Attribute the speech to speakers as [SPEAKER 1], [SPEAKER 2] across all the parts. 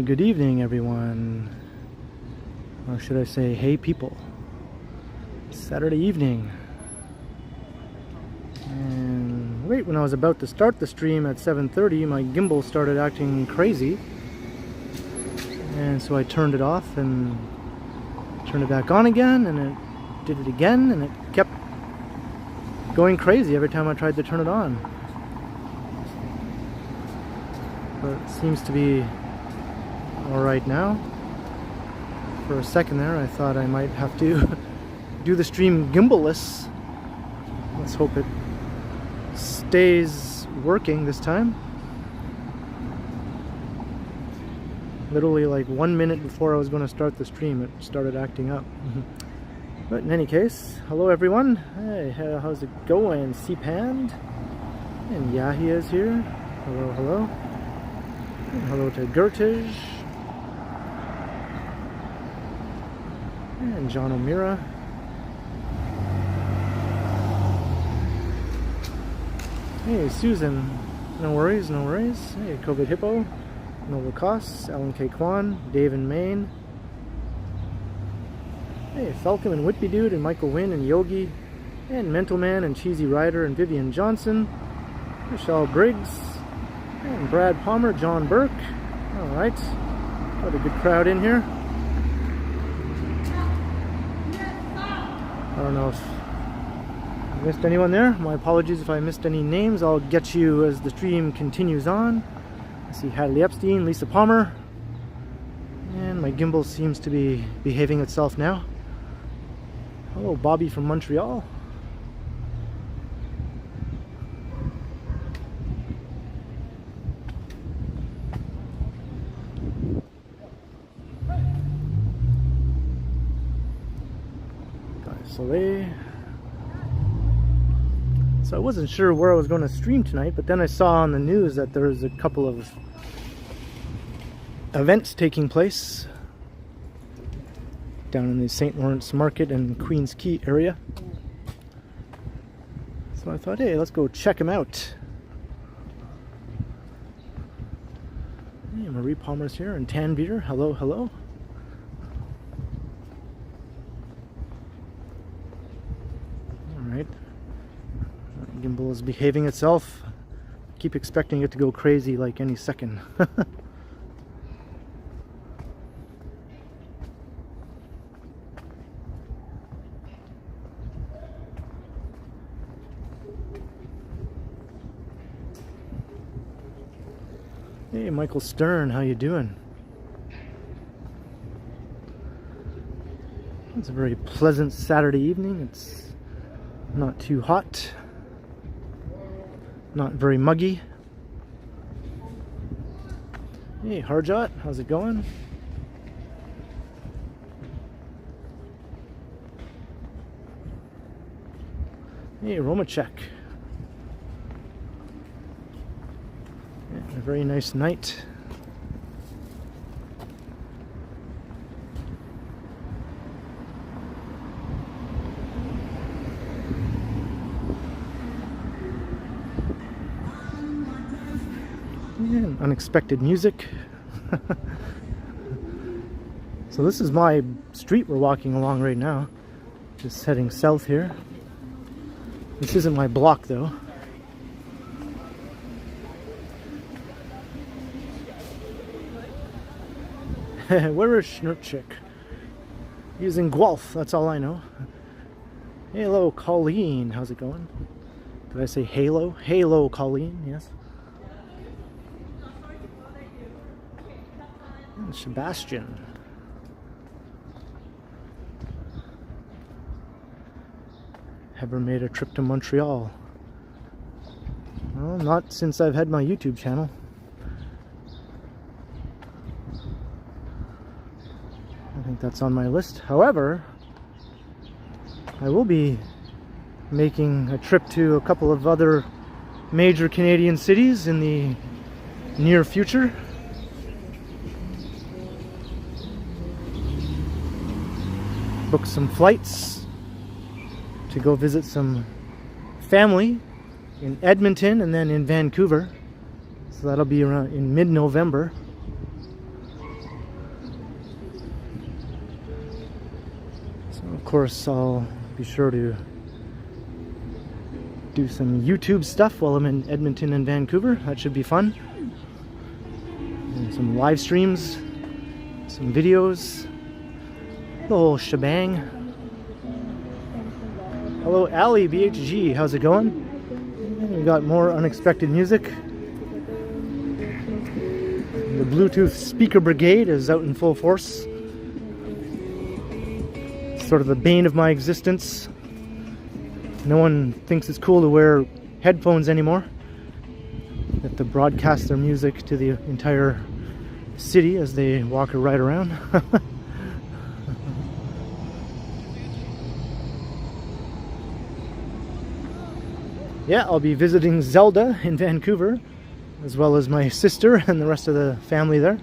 [SPEAKER 1] Good evening, everyone. Or should I say, hey people. Saturday evening. And wait, when I was about to start the stream at 7:30, my gimbal started acting crazy. And so I turned it off and turned it back on again, and it did it again, and it kept going crazy every time I tried to turn it on. But it seems to be alright now. For a second there, I thought I might have to do the stream gimbal-less. Let's hope it stays working this time. Literally like 1 minute before I was going to start the stream, it started acting up. But in any case, hello everyone. Hey, how's it going? Seapand? And Yahi is here. Hello, hello. And hello to Gertij. And John O'Meara. Hey, Susan. No worries, no worries. Hey, COVID Hippo. Nola Koss, Alan K. Kwan, Dave and Maine. Hey, Falcon and Whitby Dude and Michael Wynn and Yogi. And Mental Man and Cheesy Rider and Vivian Johnson. Michelle Briggs. And Brad Palmer, John Burke. Alright. Got a good crowd in here. I don't know if I missed anyone there. My apologies if I missed any names. I'll get you as the stream continues on. I see Hadley Epstein, Lisa Palmer. And my gimbal seems to be behaving itself now. Hello, Bobby from Montreal. Soleil. So I wasn't sure where I was going to stream tonight, but then I saw on the news that there's a couple of events taking place down in the St. Lawrence Market and Queens Quay area. So I thought, hey, let's go check them out. Hey, Marie Palmer's here and Tanbeater. Hello, hello. Alright. Gimbal is behaving itself. Keep expecting it to go crazy like any second. Hey, Michael Stern, how you doing? It's a very pleasant Saturday evening. It's not too hot, not very muggy. Hey, Harjot, how's it going? Hey, Romachek. A very nice night. And unexpected music. So this is my street we're walking along right now. Just heading south here. This isn't my block though. Where is Schnurchik? He's in Guelph, that's all I know. Hello, Colleen. How's it going? Did I say halo? Halo, Colleen, yes. And Sebastian. Ever made a trip to Montreal? Well, not since I've had my YouTube channel. I think that's on my list. However, I will be making a trip to a couple of other major Canadian cities in the near future. Booked some flights to go visit some family in Edmonton and then in Vancouver. So that'll be around in mid-November. So of course I'll be sure to do some YouTube stuff while I'm in Edmonton and Vancouver. That should be fun. And some live streams, some videos, the whole shebang. Hello Ali BHG, how's it going? And we got more unexpected music. The Bluetooth speaker brigade is out in full force. Sort of the bane of my existence. No one thinks it's cool to wear headphones anymore. They have to broadcast their music to the entire city as they walk or ride around. Yeah, I'll be visiting Zelda in Vancouver, as well as my sister and the rest of the family there.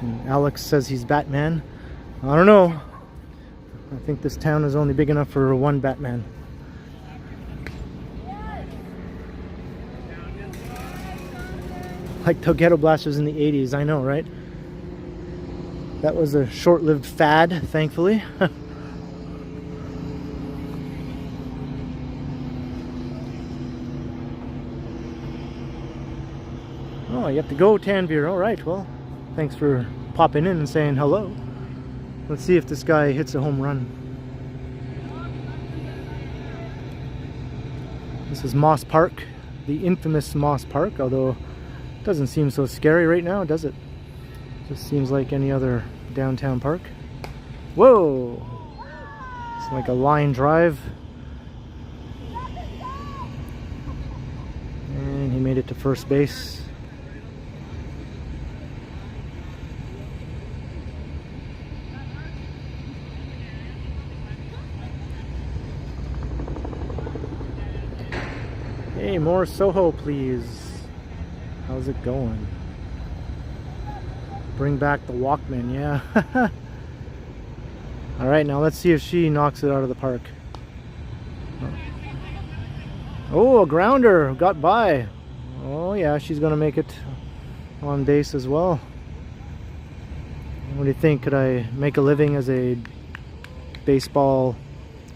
[SPEAKER 1] And Alex says he's Batman. I don't know. I think this town is only big enough for one Batman. Like the Ghetto Blasters in the 80s, I know, right? That was a short-lived fad, thankfully. Oh, you have to go, Tanvir. All right, well, thanks for popping in and saying hello. Let's see if this guy hits a home run. This is Moss Park, the infamous Moss Park, although it doesn't seem so scary right now, does it? Just seems like any other downtown park. Whoa! It's like a line drive. And he made it to first base. Hey, more Soho, please. How's it going? Bring back the Walkman, yeah. Alright, now let's see if she knocks it out of the park. Oh, a grounder. Got by. Oh, yeah, she's going to make it on base as well. What do you think? Could I make a living as a baseball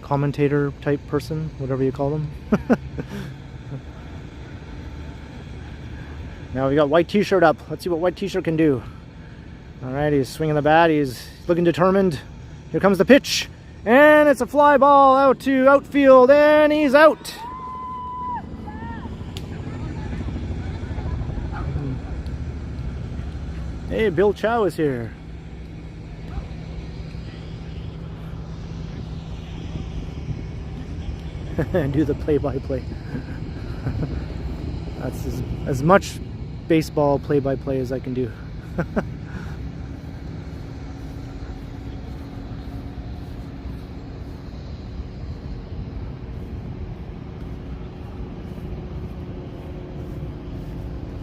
[SPEAKER 1] commentator type person? Whatever you call them. Now we got white t-shirt up. Let's see what white t-shirt can do. Alright, he's swinging the bat. He's looking determined. Here comes the pitch. And it's a fly ball out to outfield. And he's out. Hey, Bill Chow is here. Do the play-by-play. That's as much baseball play-by-play as I can do. I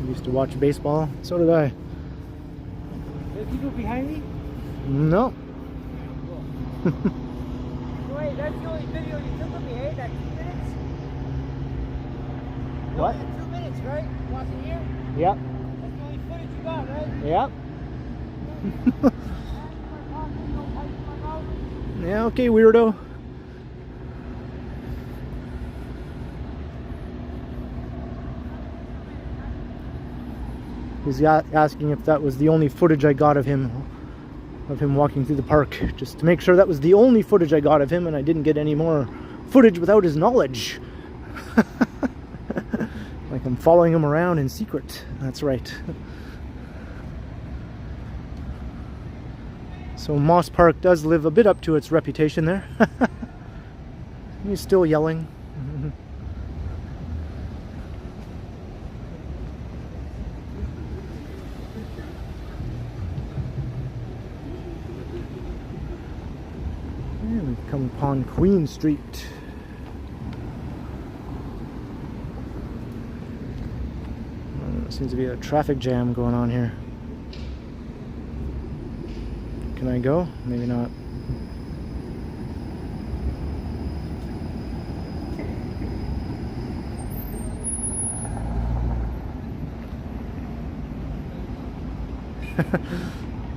[SPEAKER 1] used to watch baseball. So did I.
[SPEAKER 2] There are people behind me?
[SPEAKER 1] No.
[SPEAKER 2] Wait, that's the only video you took of me, eh? That 2 minutes?
[SPEAKER 1] What?
[SPEAKER 2] 2 minutes, right? Watching here?
[SPEAKER 1] Yep.
[SPEAKER 2] That's the only footage you got, right?
[SPEAKER 1] Yep. Yeah, okay, weirdo. He's asking if that was the only footage I got of him walking through the park, just to make sure that was the only footage I got of him and I didn't get any more footage without his knowledge. Like I'm following him around in secret. That's right. So Moss Park does live a bit up to its reputation there. He's still yelling. And we've come upon Queen Street. There seems to be a traffic jam going on here. Can I go? Maybe not.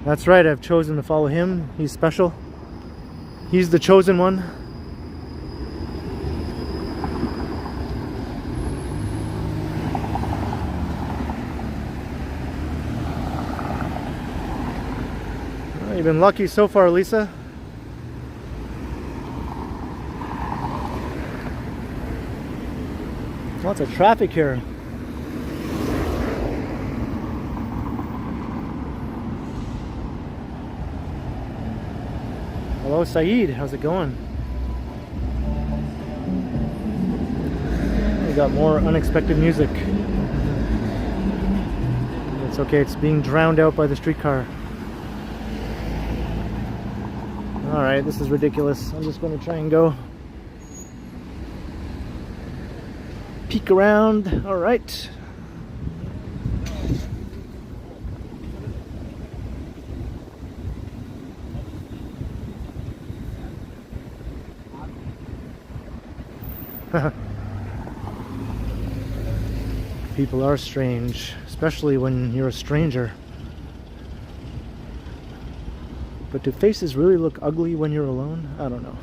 [SPEAKER 1] That's right, I've chosen to follow him. He's special. He's the chosen one. Well, you've been lucky so far, Lisa. Lots of traffic here. Hello, Saeed. How's it going? We got more unexpected music. It's okay, it's being drowned out by the streetcar. Alright, this is ridiculous. I'm just going to try and go peek around. Alright. People are strange, especially when you're a stranger. But do faces really look ugly when you're alone? I don't know.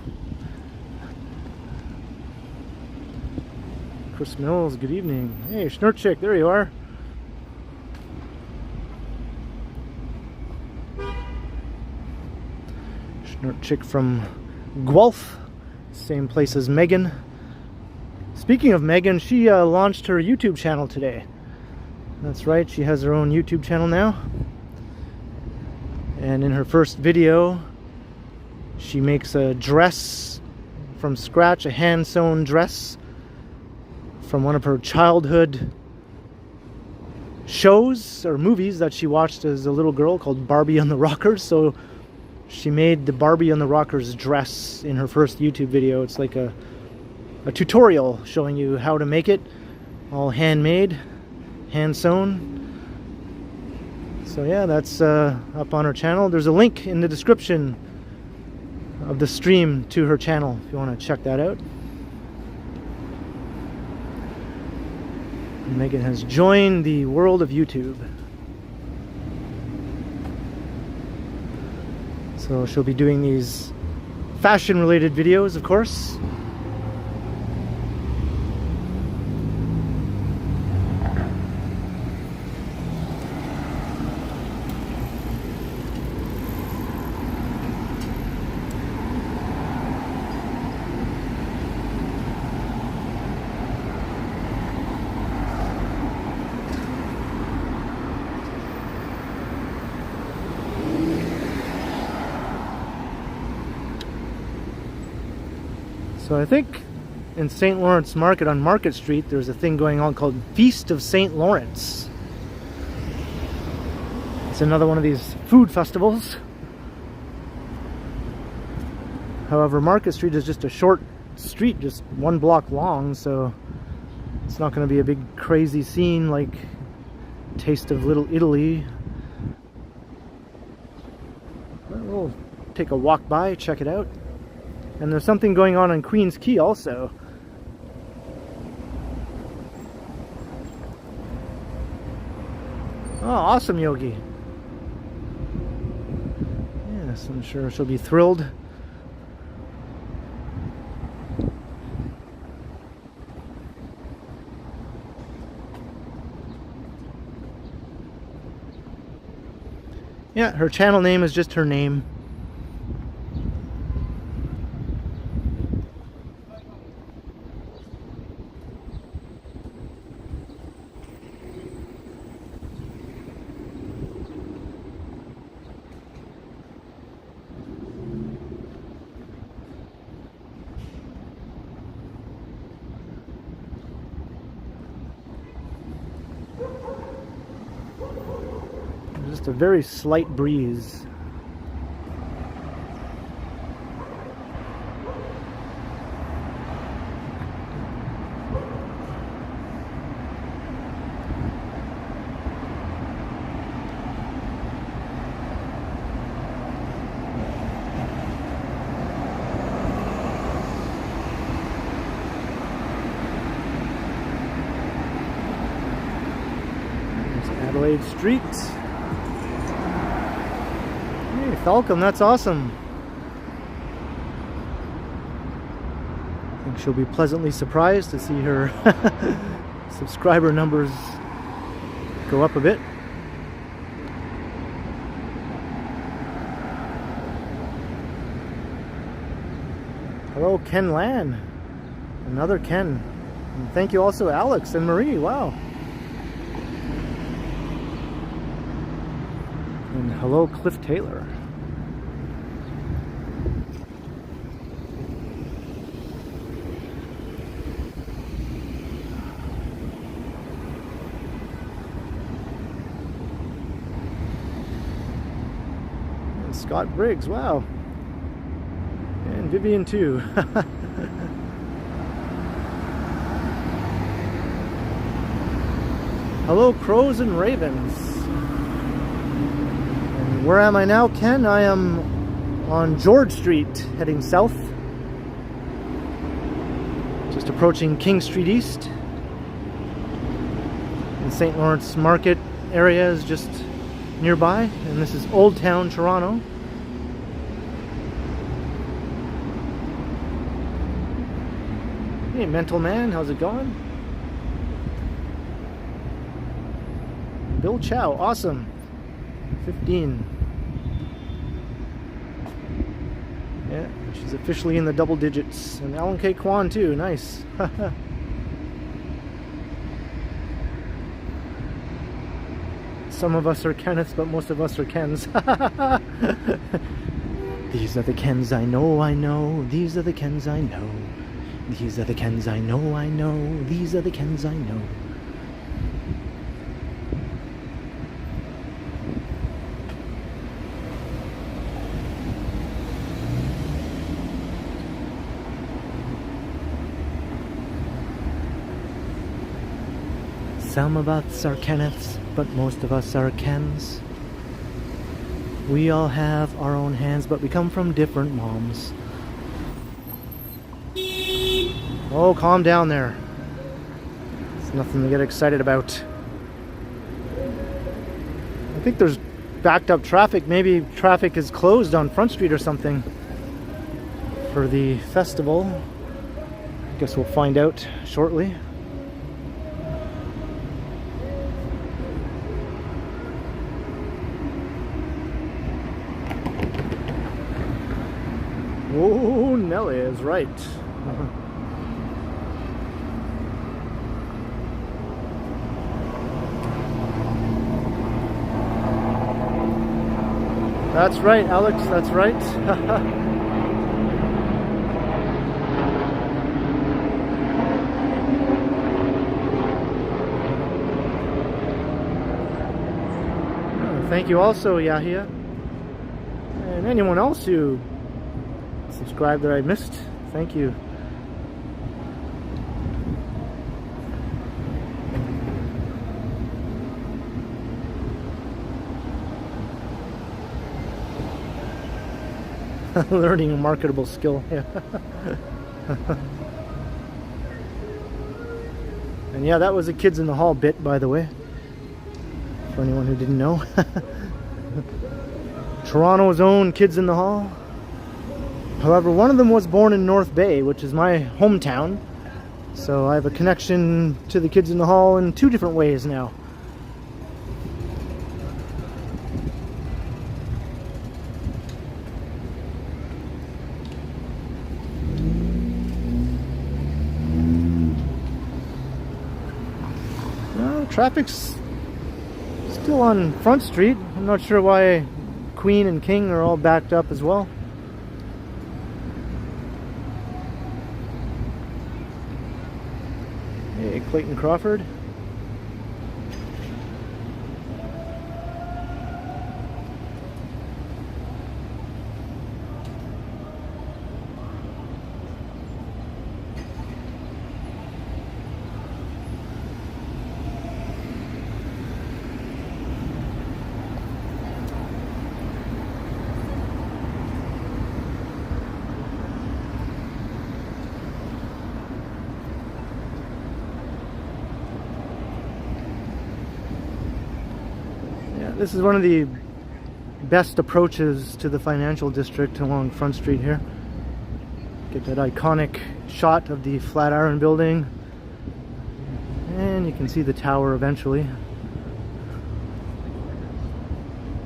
[SPEAKER 1] Chris Mills, good evening. Hey, Schnurchick, there you are. Schnurchick from Guelph, same place as Megan. Speaking of Megan, she launched her YouTube channel today. That's right, she has her own YouTube channel now. And in her first video, she makes a dress from scratch, a hand-sewn dress from one of her childhood shows or movies that she watched as a little girl called Barbie on the Rockers. So she made the Barbie on the Rockers dress in her first YouTube video. It's like a tutorial showing you how to make it, all handmade, hand-sewn. So yeah, that's up on her channel. There's a link in the description of the stream to her channel if you want to check that out. Megan has joined the world of YouTube. So she'll be doing these fashion-related videos, of course. So I think in St. Lawrence Market on Market Street there's a thing going on called Feast of St. Lawrence. It's another one of these food festivals. However, Market Street is just a short street, just 1 block long, so it's not going to be a big crazy scene like Taste of Little Italy. We'll take a walk by, check it out. And there's something going on Queen's Quay also. Oh, awesome, Yogi. Yes, I'm sure she'll be thrilled. Yeah, her channel name is just her name. Just a very slight breeze. There's Adelaide Street. Hey, Falcon, that's awesome. I think she'll be pleasantly surprised to see her subscriber numbers go up a bit. Hello, Ken Lan. Another Ken. And thank you also, Alex and Marie. Wow. And hello, Cliff Taylor. And Scott Briggs, wow. And Vivian too. Hello, crows and ravens. And where am I now, Ken? I am on George Street, heading south. Just approaching King Street East. The St. Lawrence Market area is just nearby, and this is Old Town, Toronto. Hey, Mental Man, how's it going? Bill Chow, awesome. 15. Yeah, she's officially in the double digits. And Alan K. Kwan too, nice. Some of us are Kenneths, but most of us are Kens. These are the Kens I know, I know. These are the Kens I know. These are the Kens I know, I know. These are the Kens I know. Some of us are Kenneths, but most of us are Kens. We all have our own hands, but we come from different moms. Oh, calm down there. It's nothing to get excited about. I think there's backed up traffic. Maybe traffic is closed on Front Street or something for the festival. I guess we'll find out shortly. Oh, Nelly is right. That's right, Alex, that's right. Thank you also, Yahia. And anyone else who subscribed that I missed, thank you. Learning a marketable skill. Yeah. And yeah, that was a Kids in the Hall bit, by the way, for anyone who didn't know. Toronto's own Kids in the Hall. However, one of them was born in North Bay, which is my hometown. So I have a connection to the Kids in the Hall in two different ways now. Well, traffic's still on Front Street. I'm not sure why Queen and King are all backed up as well. Hey, Clayton Crawford. This is one of the best approaches to the financial district along Front Street here. Get that iconic shot of the Flatiron building, and you can see the tower eventually.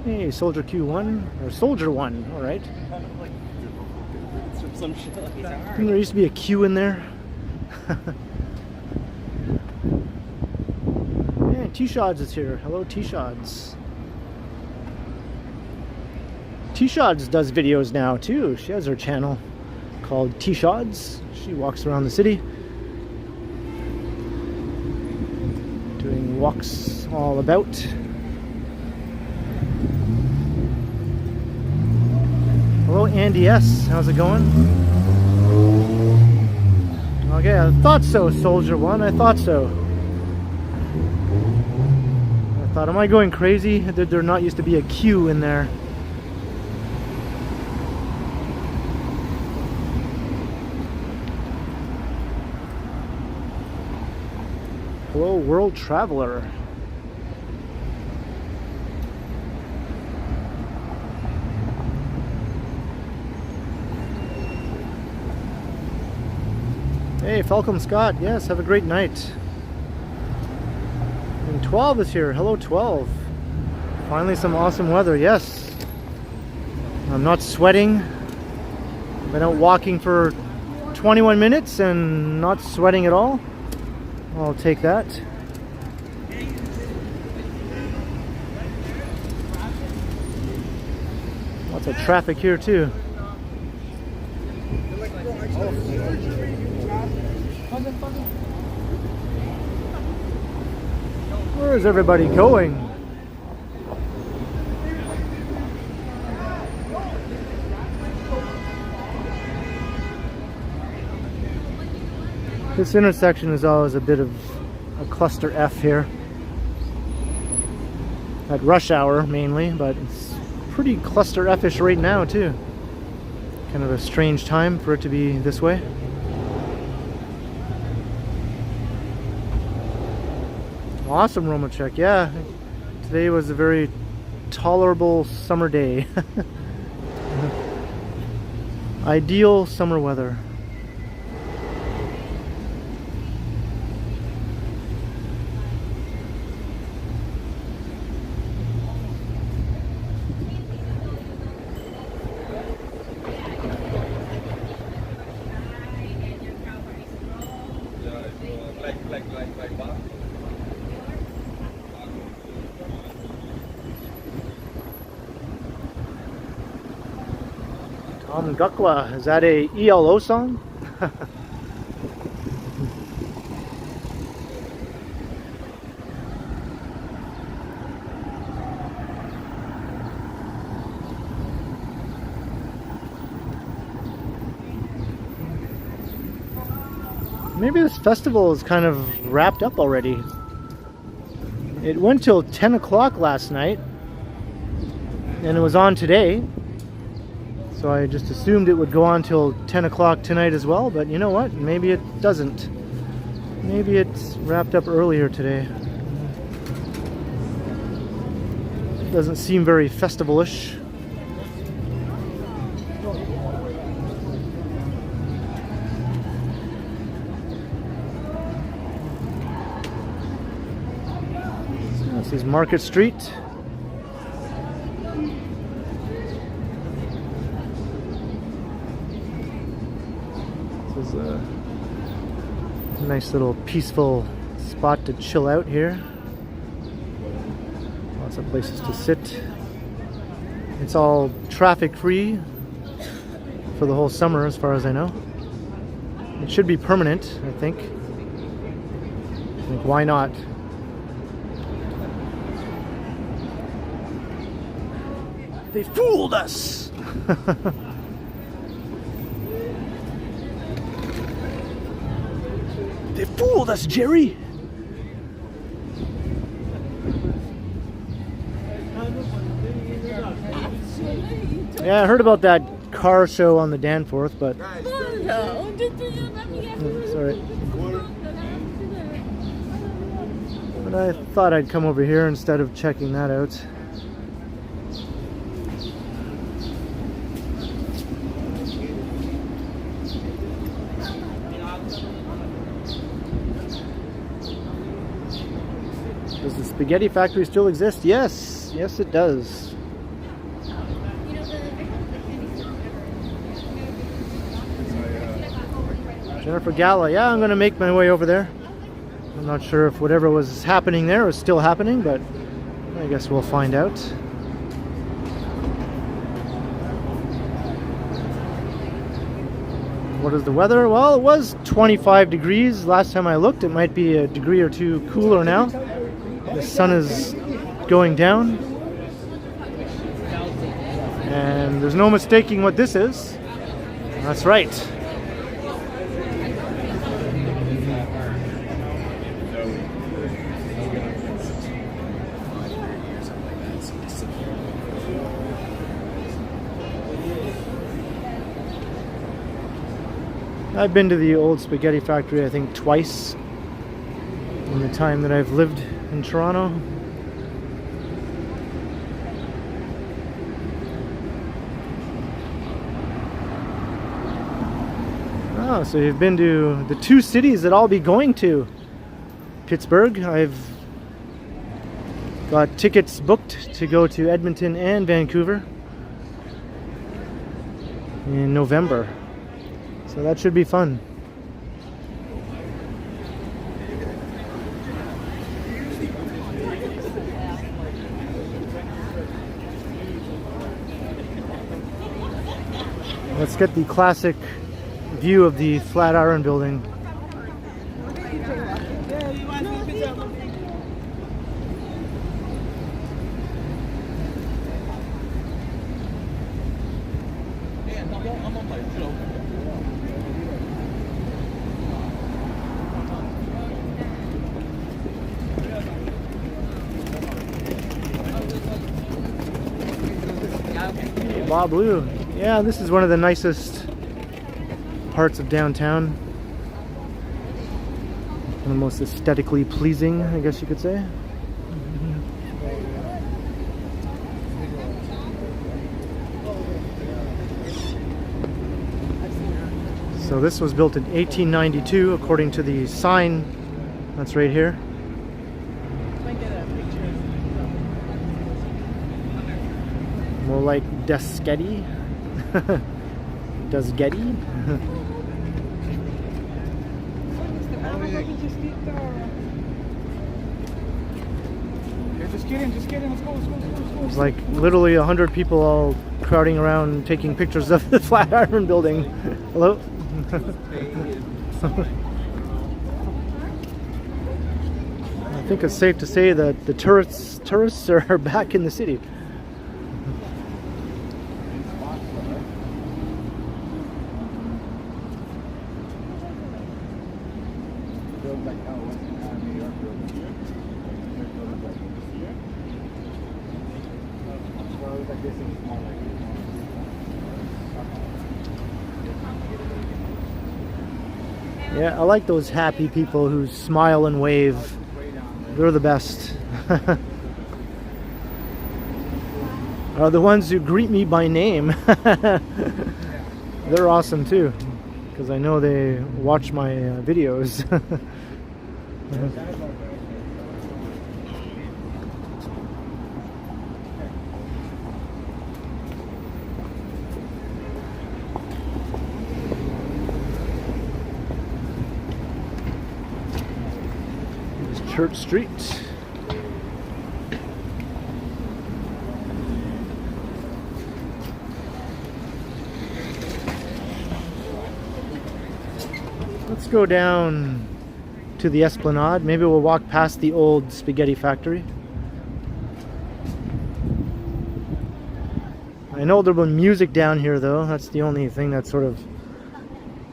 [SPEAKER 1] Hey, Soldier Q1 or Soldier 1, all right.
[SPEAKER 3] Some shit like that.
[SPEAKER 1] I think there used to be a Q in there. Yeah, T-Shods is here. Hello, T-Shods. T-Shods does videos now too. She has her channel called T-Shods. She walks around the city doing walks all about. Hello, Andy S. How's it going? Okay, I thought so, Soldier 1. I thought so. I thought, am I going crazy? Did there not used to be a Q in there? Hello, World Traveler. Hey, Falcon Scott. Yes, have a great night. And 12 is here. Hello, 12. Finally some awesome weather. Yes. I'm not sweating. I've been out walking for 21 minutes and not sweating at all. I'll take that. Lots of traffic here too. Where is everybody going? This intersection is always a bit of a cluster F here. At rush hour mainly, but it's pretty cluster F-ish right now too. Kind of a strange time for it to be this way. Awesome, Romachek. Yeah, today was a very tolerable summer day. Ideal summer weather. Gukwa, is that a ELO song? Maybe this festival is kind of wrapped up already. It went till 10 o'clock last night, and it was on today. So I just assumed it would go on till 10 o'clock tonight as well, but you know what? Maybe it doesn't. Maybe it's wrapped up earlier today. It doesn't seem very festival-ish. So this is Market Street. A nice little peaceful spot to chill out here. Lots of places to sit. It's all traffic free for the whole summer as far as I know. It should be permanent, I think. Why not? They fooled us! They fooled us, Jerry! Yeah, I heard about that car show on the Danforth, but... Sorry. But I thought I'd come over here instead of checking that out. spaghetti factory still exist? Yes, yes it does. Jennifer Gala, yeah, I'm gonna make my way over there. I'm not sure if whatever was happening there is still happening, but I guess we'll find out. What is the weather? Well, it was 25 degrees last time I looked. It might be a degree or two cooler now. The sun is going down. And there's no mistaking what this is. That's right. I've been to the old spaghetti factory, I think, twice in the time that I've lived in Toronto. Oh, so you've been to the two cities that I'll be going to. Pittsburgh. I've got tickets booked to go to Edmonton and Vancouver in November. So that should be fun. Let's get the classic view of the Flatiron Building. Bob Blue. Yeah, this is one of the nicest parts of downtown. One of the most aesthetically pleasing, I guess you could say. So this was built in 1892 according to the sign that's right here. More like Desketti. Desketti.
[SPEAKER 2] Just get in, let's go.
[SPEAKER 1] It's like literally 100 people all crowding around taking pictures of the Flatiron Building. Hello? I think it's safe to say that the tourists are back in the city. Yeah, I like those happy people who smile and wave. They're the best. Are the ones who greet me by name. They're awesome too, because I know they watch my videos. Church Street. Let's go down to the Esplanade. Maybe we'll walk past the old spaghetti factory. I know there'll be music down here though. That's the only thing that's sort of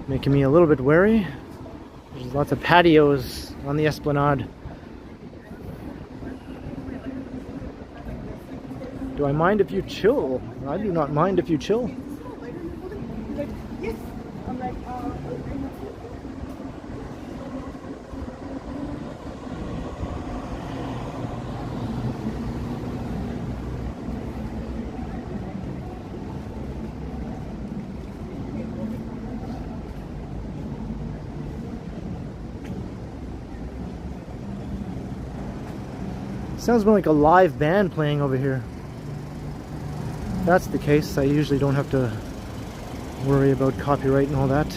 [SPEAKER 1] making me a little bit wary. There's lots of patios on the Esplanade. Do I mind if you chill? I do not mind if you chill.
[SPEAKER 2] Yes. I'm like,
[SPEAKER 1] Sounds more like a live band playing over here. If that's the case, I usually don't have to worry about copyright and all that.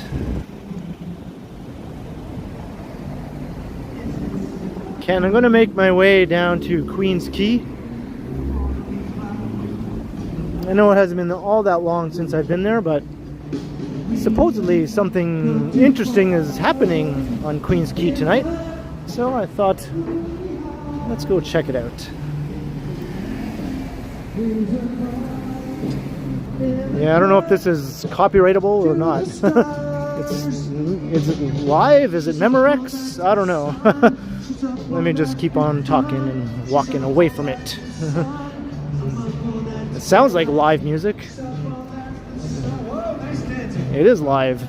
[SPEAKER 1] Okay, and I'm going to make my way down to Queen's Quay. I know it hasn't been all that long since I've been there, but supposedly something interesting is happening on Queen's Quay tonight. So I thought, let's go check it out. Yeah, I don't know if this is copyrightable or not. Is it live? Is it Memorex? I don't know. Let me just keep on talking and walking away from it. It sounds like live music. It is live.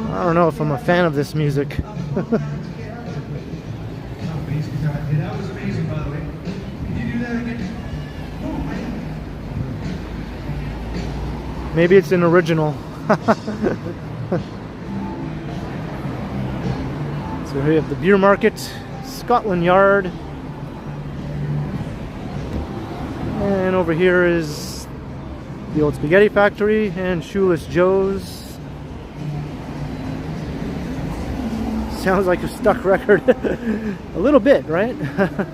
[SPEAKER 1] I don't know if I'm a fan of this music.
[SPEAKER 3] That was amazing, by the way. Can you do that again?
[SPEAKER 1] Maybe it's an original. So here we have the beer market, Scotland Yard, and over here is the old spaghetti factory and Shoeless Joe's. Sounds like a stuck record. A little bit, right? A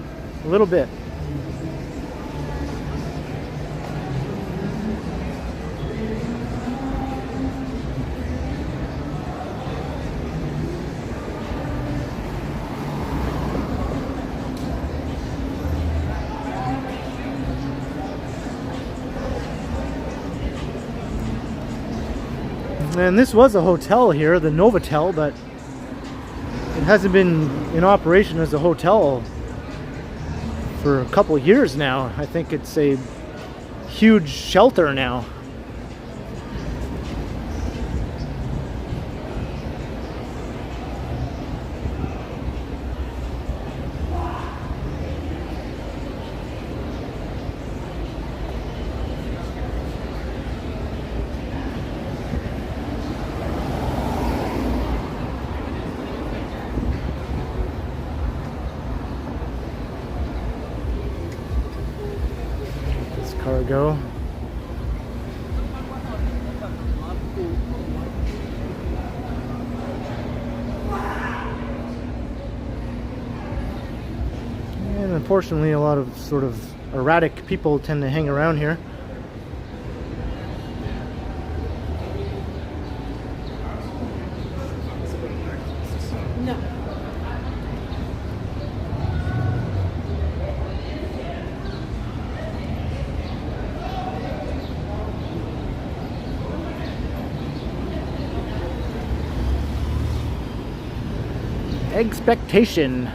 [SPEAKER 1] little bit. And this was a hotel here, the Novotel, but it hasn't been in operation as a hotel for a couple of years now. I think it's a huge shelter now. Cargo. And unfortunately, a lot of sort of erratic people tend to hang around here.
[SPEAKER 4] No.
[SPEAKER 1] Expectation.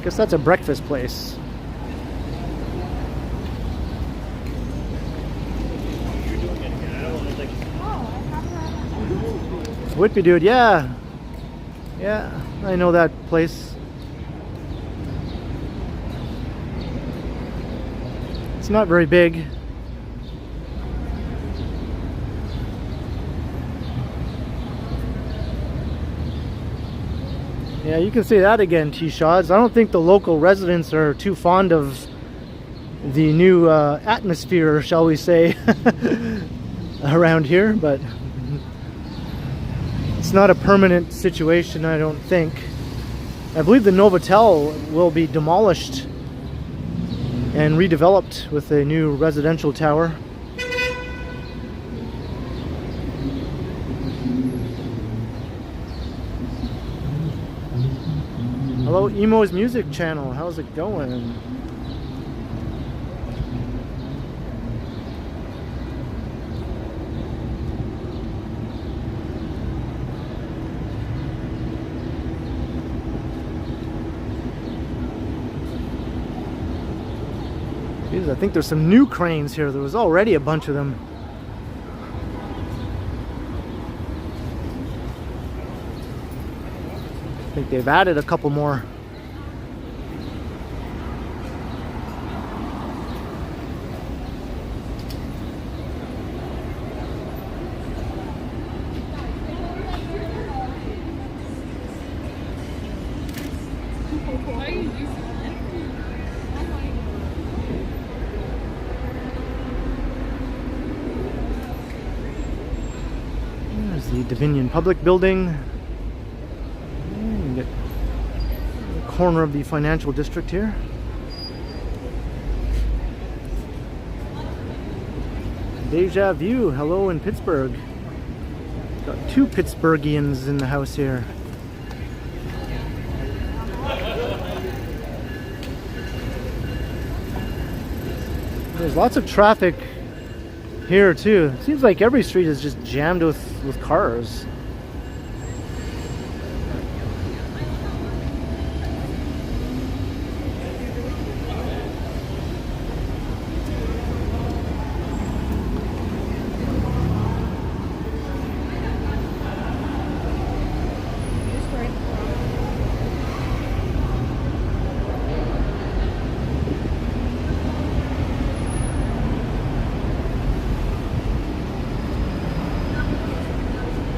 [SPEAKER 1] Guess that's a breakfast place. Whitby Dude, yeah. Yeah, I know that place. It's not very big. Yeah, you can say that again, T-Shots. I don't think the local residents are too fond of the new atmosphere, shall we say, around here, but it's not a permanent situation, I don't think. I believe the Novotel will be demolished and redeveloped with a new residential tower. Hello, Emo's Music Channel. How's it going? Jeez, I think there's some new cranes here. There was already a bunch of them. I think they've added a couple more. Dominion Public Building. Get the corner of the financial district here. Deja Vu, hello in Pittsburgh. Got two Pittsburghians in the house here. There's lots of traffic here too. It seems like every street is just jammed with cars.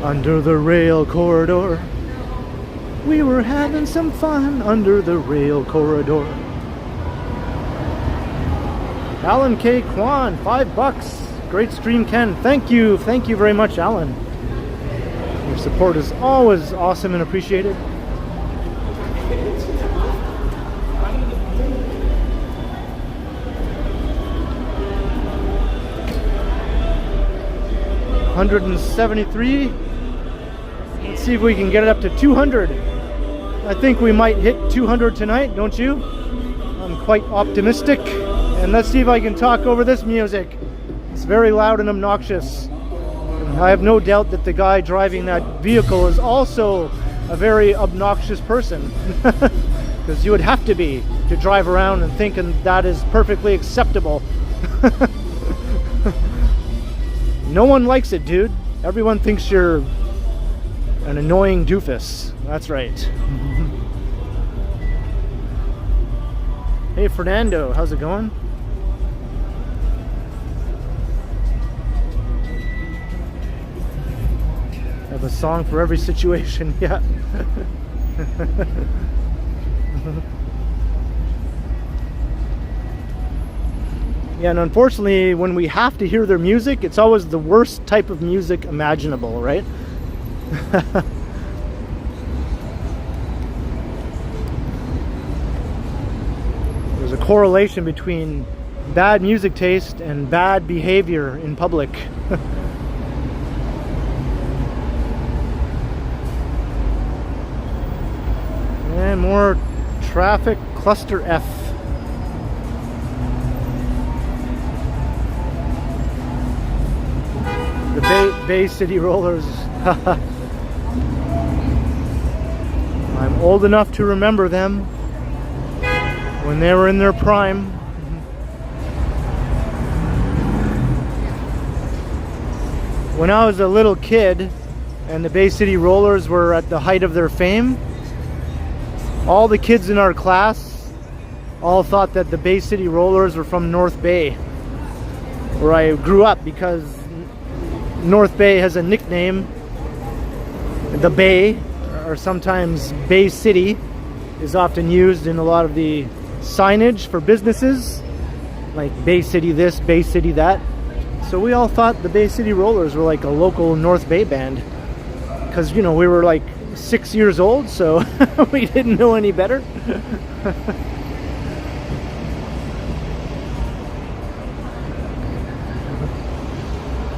[SPEAKER 1] Under the rail corridor, we were having some fun under the rail corridor. Alan K. Kwan, $5. Great stream, Ken. Thank you very much, Alan. Your support is always awesome and appreciated. $173. Let's see if we can get it up to 200. I think we might hit 200 tonight, don't you? I'm quite optimistic. And let's see if I can talk over this music. It's very loud and obnoxious. And I have no doubt that the guy driving that vehicle is also a very obnoxious person. Because you would have to be to drive around and thinking that is perfectly acceptable. No one likes it, dude. Everyone thinks you're an annoying doofus. That's right. Hey, Fernando, how's it going? I have a song for every situation, yeah. Yeah, and unfortunately, when we have to hear their music, it's always the worst type of music imaginable, right? There's a correlation between bad music taste and bad behavior in public. And more traffic, cluster F. The Bay City Rollers. I'm old enough to remember them when they were in their prime. When I was a little kid and the Bay City Rollers were at the height of their fame, all the kids in our class all thought that the Bay City Rollers were from North Bay, where I grew up, because North Bay has a nickname. The Bay, or sometimes Bay City, is often used in a lot of the signage for businesses, like Bay City this, Bay City that. So we all thought the Bay City Rollers were like a local North Bay band, because, you know, we were like 6 years old, so we didn't know any better.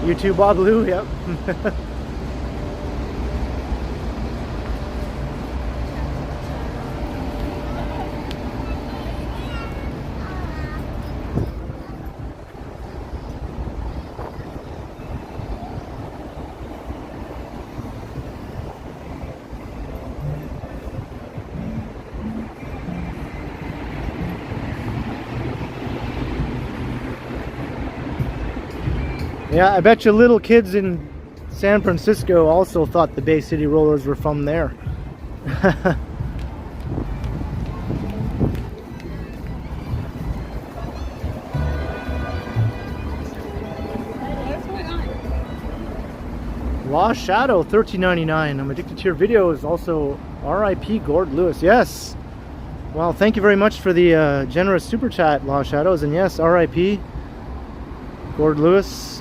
[SPEAKER 1] You too, Babalu? Yep. Yeah, I bet you little kids in San Francisco also thought the Bay City Rollers were from there. Lost Shadow, $13.99. I'm addicted to your videos. Also, R.I.P. Gord Lewis. Yes. Well, thank you very much for the generous super chat, Lost Shadows. And yes, R.I.P. Gord Lewis.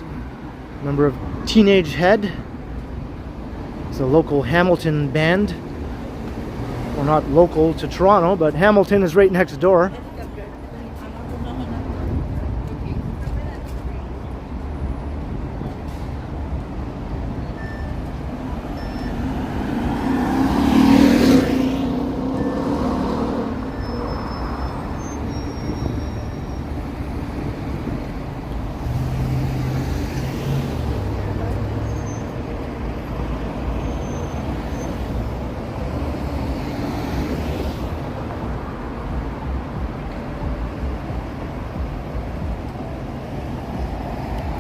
[SPEAKER 1] Member of Teenage Head. It's a local Hamilton band. Well, not local to Toronto, but Hamilton is right next door.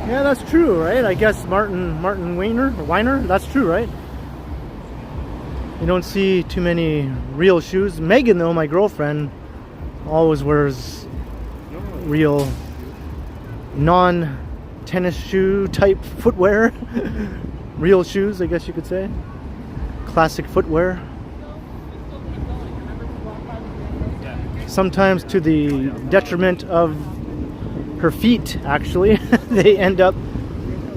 [SPEAKER 1] Yeah, that's true, right? I guess Martin Weiner, that's true, right? You don't see too many real shoes. Megan, though, my girlfriend, always wears real non-tennis shoe type footwear. Real shoes, I guess you could say. Classic footwear. Sometimes to the detriment of her feet, actually. They end up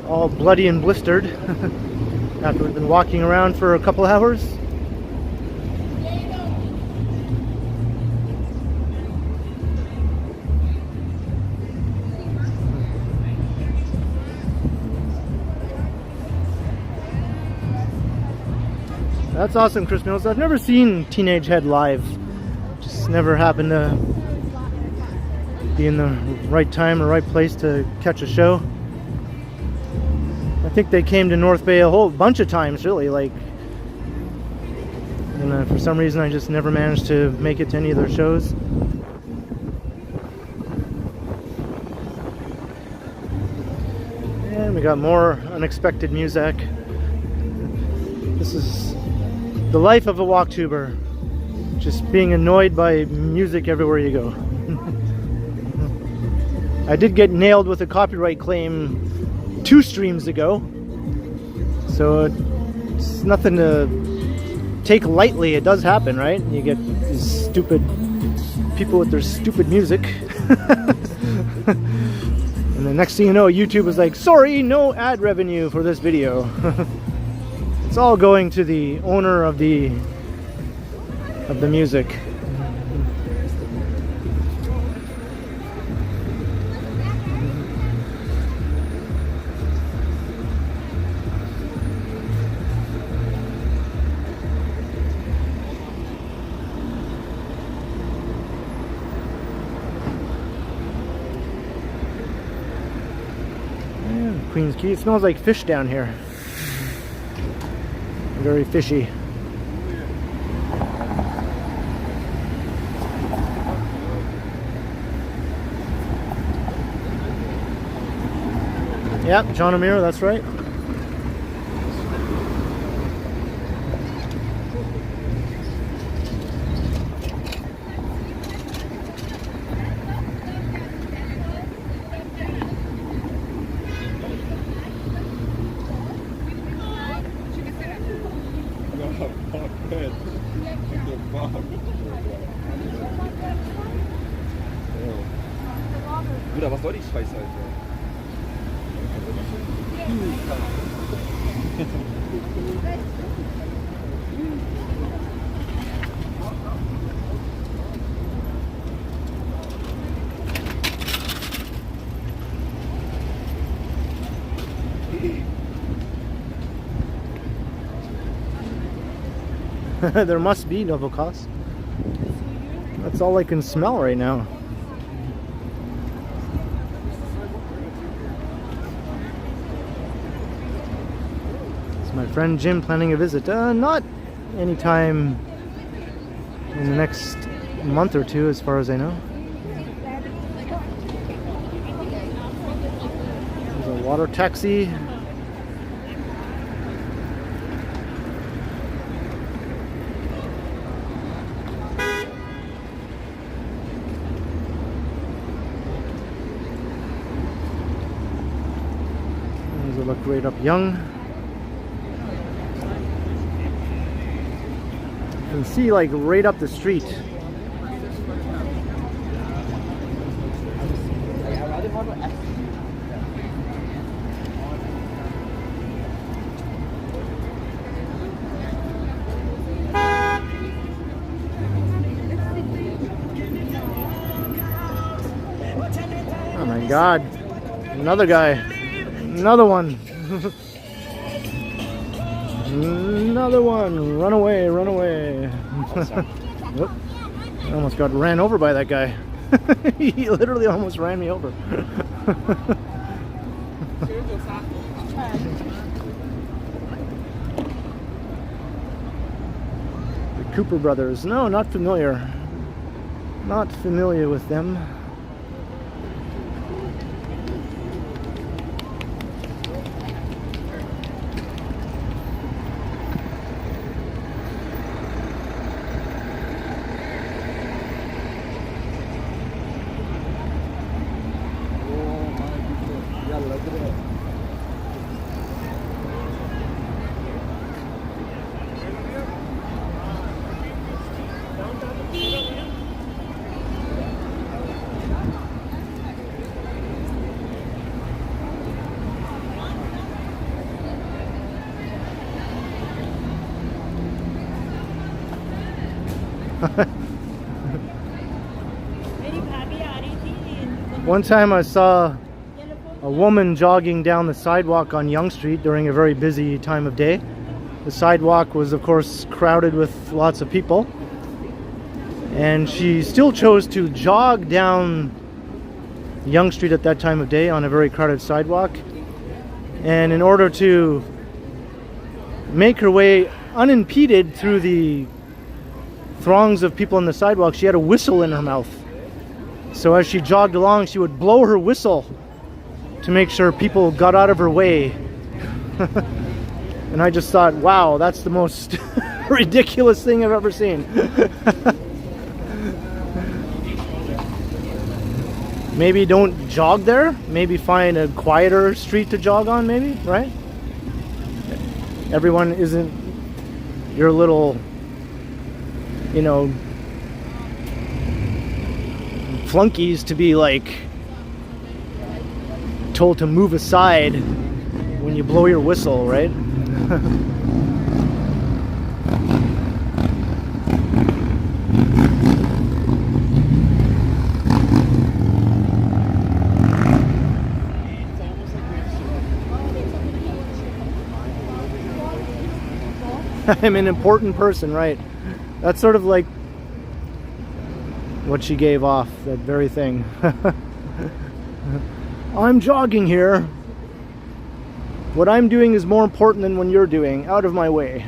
[SPEAKER 1] all bloody and blistered after we've been walking around for a couple hours. That's awesome, Chris Mills. I've never seen Teenage Head live. Just never happened to be in the right time or right place to catch a show. I think they came to North Bay a whole bunch of times, really. And for some reason, I just never managed to make it to any of their shows. And we got more unexpected music. This is the life of a walktuber. Just being annoyed by music everywhere you go. I did get nailed with a copyright claim 2 streams ago, so it's nothing to take lightly. It does happen, right? You get these stupid people with their stupid music. And the next thing you know, YouTube is like, sorry, no ad revenue for this video. It's all going to the owner of the music. Queen's Key. It smells like fish down here. Very fishy. Yep, John O'Meara, that's right.
[SPEAKER 5] Bruder, was soll die Scheiße, Alter?
[SPEAKER 1] There must be double cost. That's all I can smell right now. Is my friend Jim planning a visit? Not anytime in the next month or two, as far as I know. There's a water taxi. Look right up Young. You can see like right up the street. my God. Another guy. Another one. Another one. Run away, run away. Whoop. I almost got ran over by that guy. He literally almost ran me over. The Cooper brothers. No, not familiar. Not familiar with them. One time I saw a woman jogging down the sidewalk on Yonge Street during a very busy time of day. The sidewalk was of course crowded with lots of people, and she still chose to jog down Yonge Street at that time of day on a very crowded sidewalk. And in order to make her way unimpeded through the throngs of people on the sidewalk, she had a whistle in her mouth. So as she jogged along, she would blow her whistle to make sure people got out of her way. And I just thought, wow, that's the most ridiculous thing I've ever seen. Maybe don't jog there. Maybe find a quieter street to jog on, maybe, right? Everyone isn't your little, you know, flunkies to be like told to move aside when you blow your whistle, right? I'm an important person, right? That's sort of like what she gave off, that very thing. I'm jogging here. What I'm doing is more important than what you're doing. Out of my way.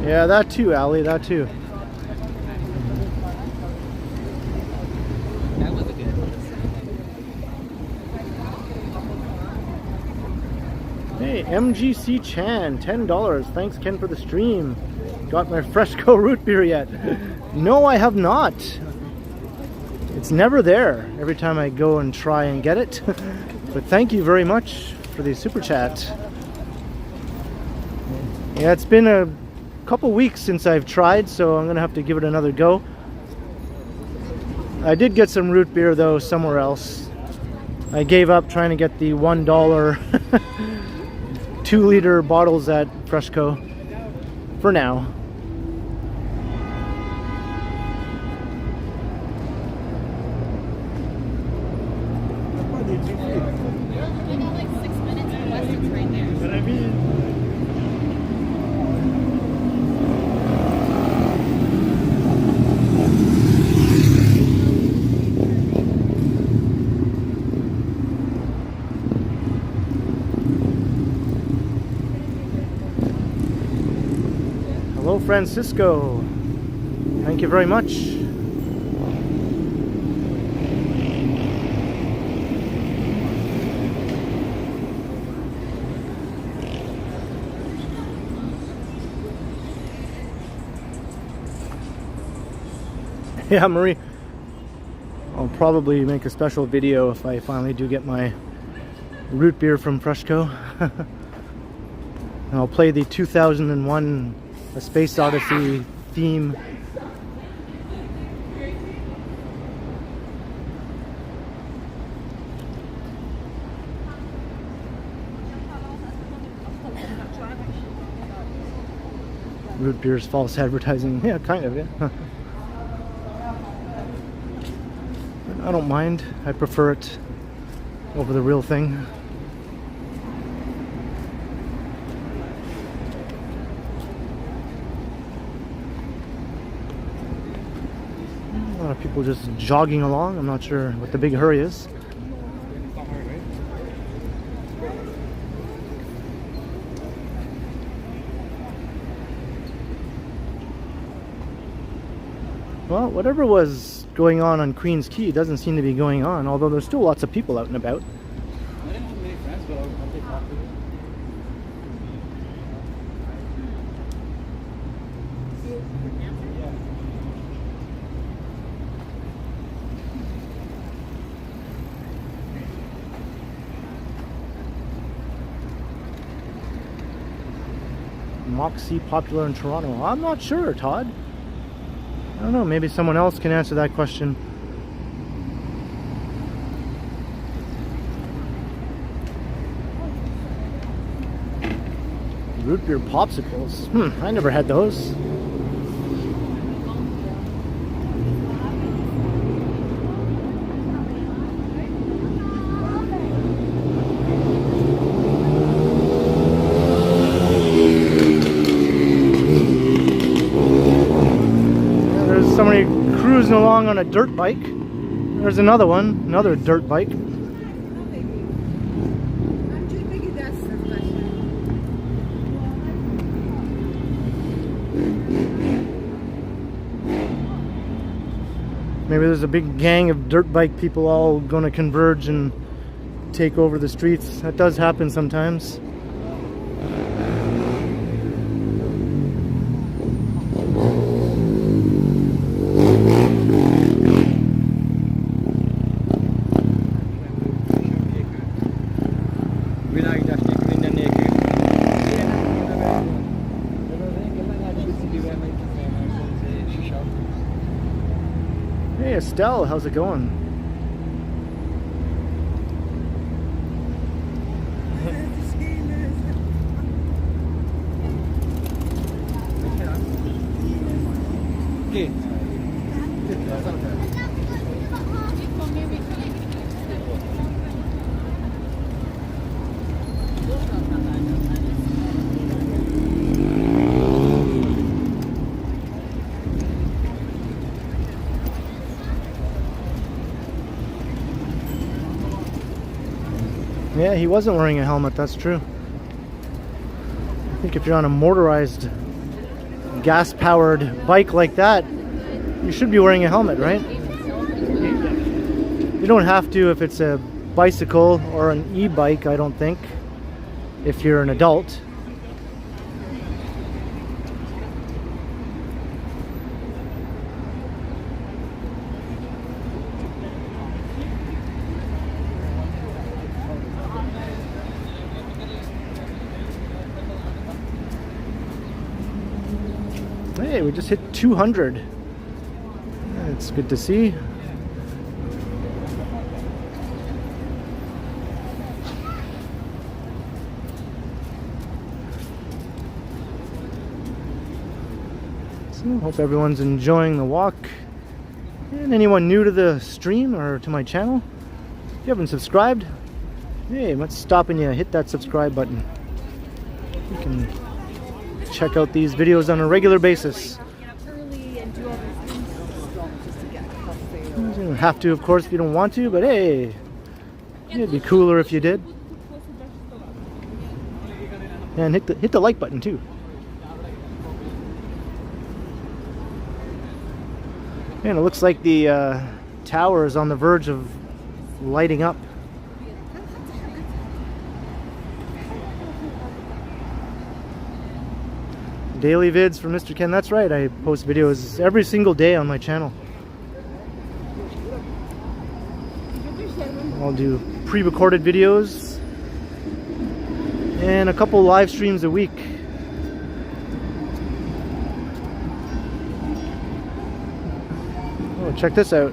[SPEAKER 1] Yeah, that too, Ali, that too.
[SPEAKER 2] That was a good one.
[SPEAKER 1] Hey, MGC Chan, $10. Thanks, Ken, for the stream. Got my Fresco root beer yet? No, I have not. It's never there every time I go and try and get it. But thank you very much for the super chat. Yeah, it's been a couple weeks since I've tried, so I'm gonna have to give it another go. I did get some root beer though somewhere else. I gave up trying to get the $1 2-liter bottles at Fresco for now.
[SPEAKER 4] I got like 6 minutes or less, it's right there.
[SPEAKER 3] But I mean,
[SPEAKER 1] Hello, Francisco. Thank you very much. Yeah, Marie. I'll probably make a special video if I finally do get my root beer from Freshco. And I'll play the 2001 A Space Odyssey theme. Root beer's false advertising. Yeah, kind of, yeah. I don't mind. I prefer it over the real thing. A lot of people just jogging along. I'm not sure what the big hurry is. Well, whatever was going on Queen's Quay doesn't seem to be going on, although there's still lots of people out and about.
[SPEAKER 3] I didn't have many friends, but I'll take coffee.
[SPEAKER 1] Moxie popular in Toronto? I'm not sure, Todd. I don't know, maybe someone else can answer that question. Root beer popsicles? I never had those. Somebody cruising along on a dirt bike. There's another one, another dirt bike. Maybe there's a big gang of dirt bike people all going to converge and take over the streets. That does happen sometimes. Hey Estelle, how's it going? Yeah, he wasn't wearing a helmet, that's true. I think if you're on a motorized, gas-powered bike like that, you should be wearing a helmet, right? You don't have to if it's a bicycle or an e-bike, I don't think, if you're an adult. Hey, we just hit 200. It's good to see. So, hope everyone's enjoying the walk. And anyone new to the stream or to my channel, if you haven't subscribed, hey, let's stop and hit that subscribe button. You can check out these videos on a regular basis. You don't have to, of course, if you don't want to, but hey, it'd be cooler if you did. And hit the like button too. And it looks like the tower is on the verge of lighting up. Daily vids for Mr. Ken. That's right, I post videos every single day on my channel. I'll do pre-recorded videos and a couple live streams a week. Oh, check this out.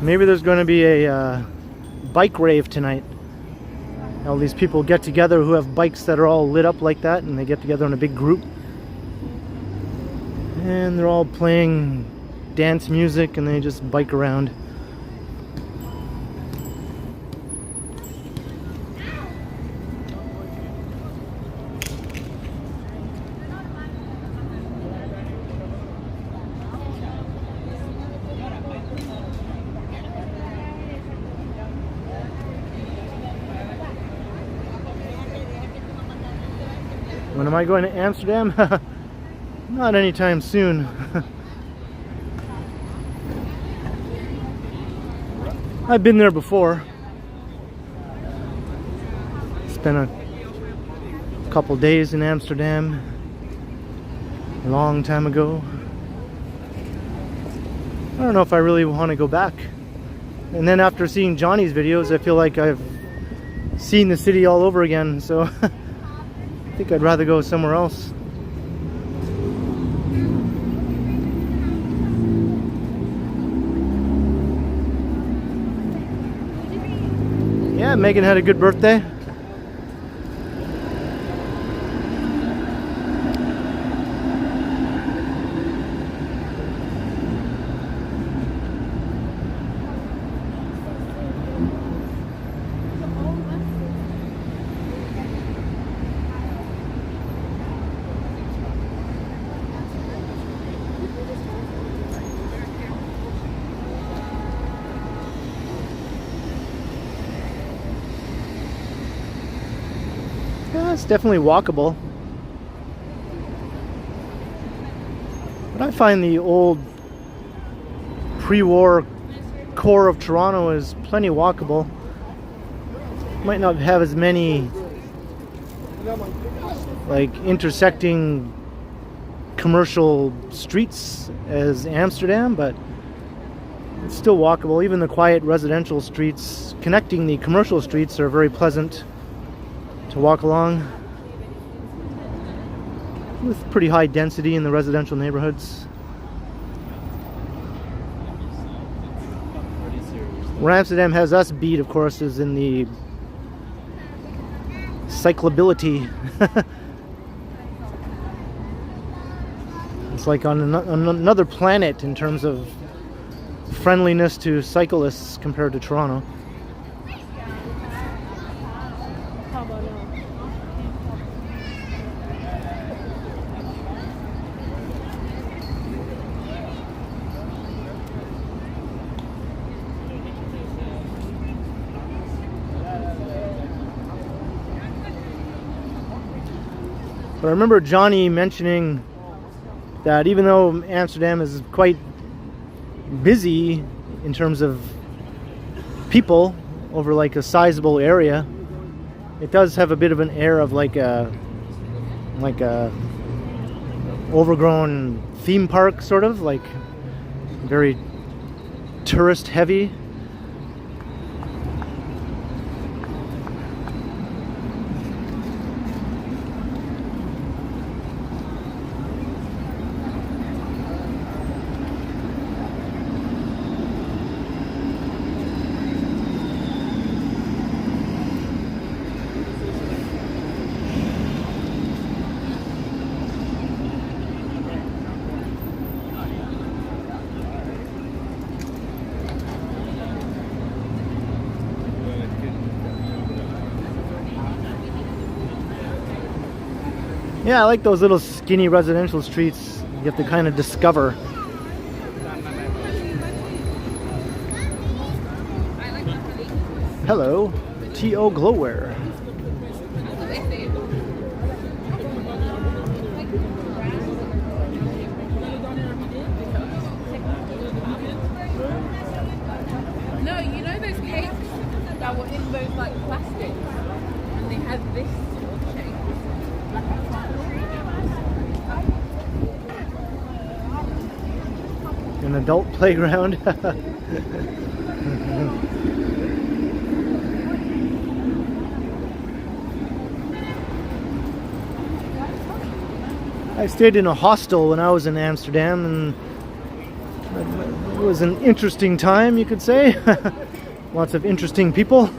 [SPEAKER 1] Maybe there's going to be a bike rave tonight. All these people get together who have bikes that are all lit up like that, and they get together in a big group. And they're all playing dance music and they just bike around. When am I going to Amsterdam? Not anytime soon. I've been there before. Spent a couple days in Amsterdam a long time ago. I don't know if I really want to go back. And then after seeing Johnny's videos, I feel like I've seen the city all over again, so I think I'd rather go somewhere else. Yeah, Megan had a good birthday. Yeah, it's definitely walkable. But I find the old pre-war core of Toronto is plenty walkable. Might not have as many like intersecting commercial streets as Amsterdam, but it's still walkable. Even the quiet residential streets connecting the commercial streets are very pleasant to walk along, with pretty high density in the residential neighborhoods. Where Amsterdam has us beat, of course, is in the cyclability. It's like on another planet in terms of friendliness to cyclists compared to Toronto. But I remember Johnny mentioning that even though Amsterdam is quite busy in terms of people over like a sizable area, it does have a bit of an air of like a overgrown theme park, sort of like very tourist heavy. Yeah, I like those little skinny residential streets you have to kind of discover. Hello, T.O. Glowware. An adult playground. I stayed in a hostel when I was in Amsterdam, and it was an interesting time, you could say. Lots of interesting people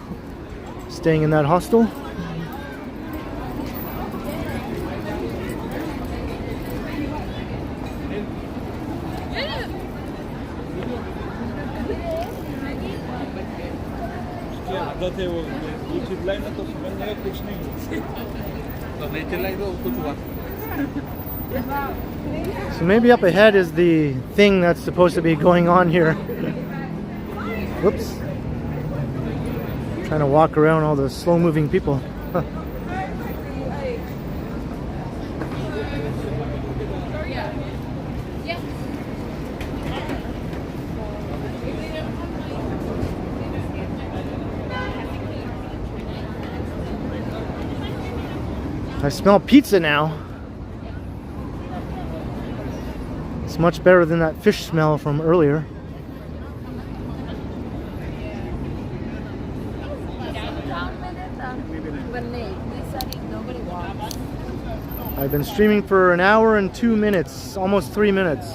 [SPEAKER 1] staying in that hostel. So maybe up ahead is the thing that's supposed to be going on here. Whoops. Trying to walk around all the slow-moving people. I smell pizza now. It's much better than that fish smell from earlier. I've been streaming for an hour and 2 minutes, almost 3 minutes.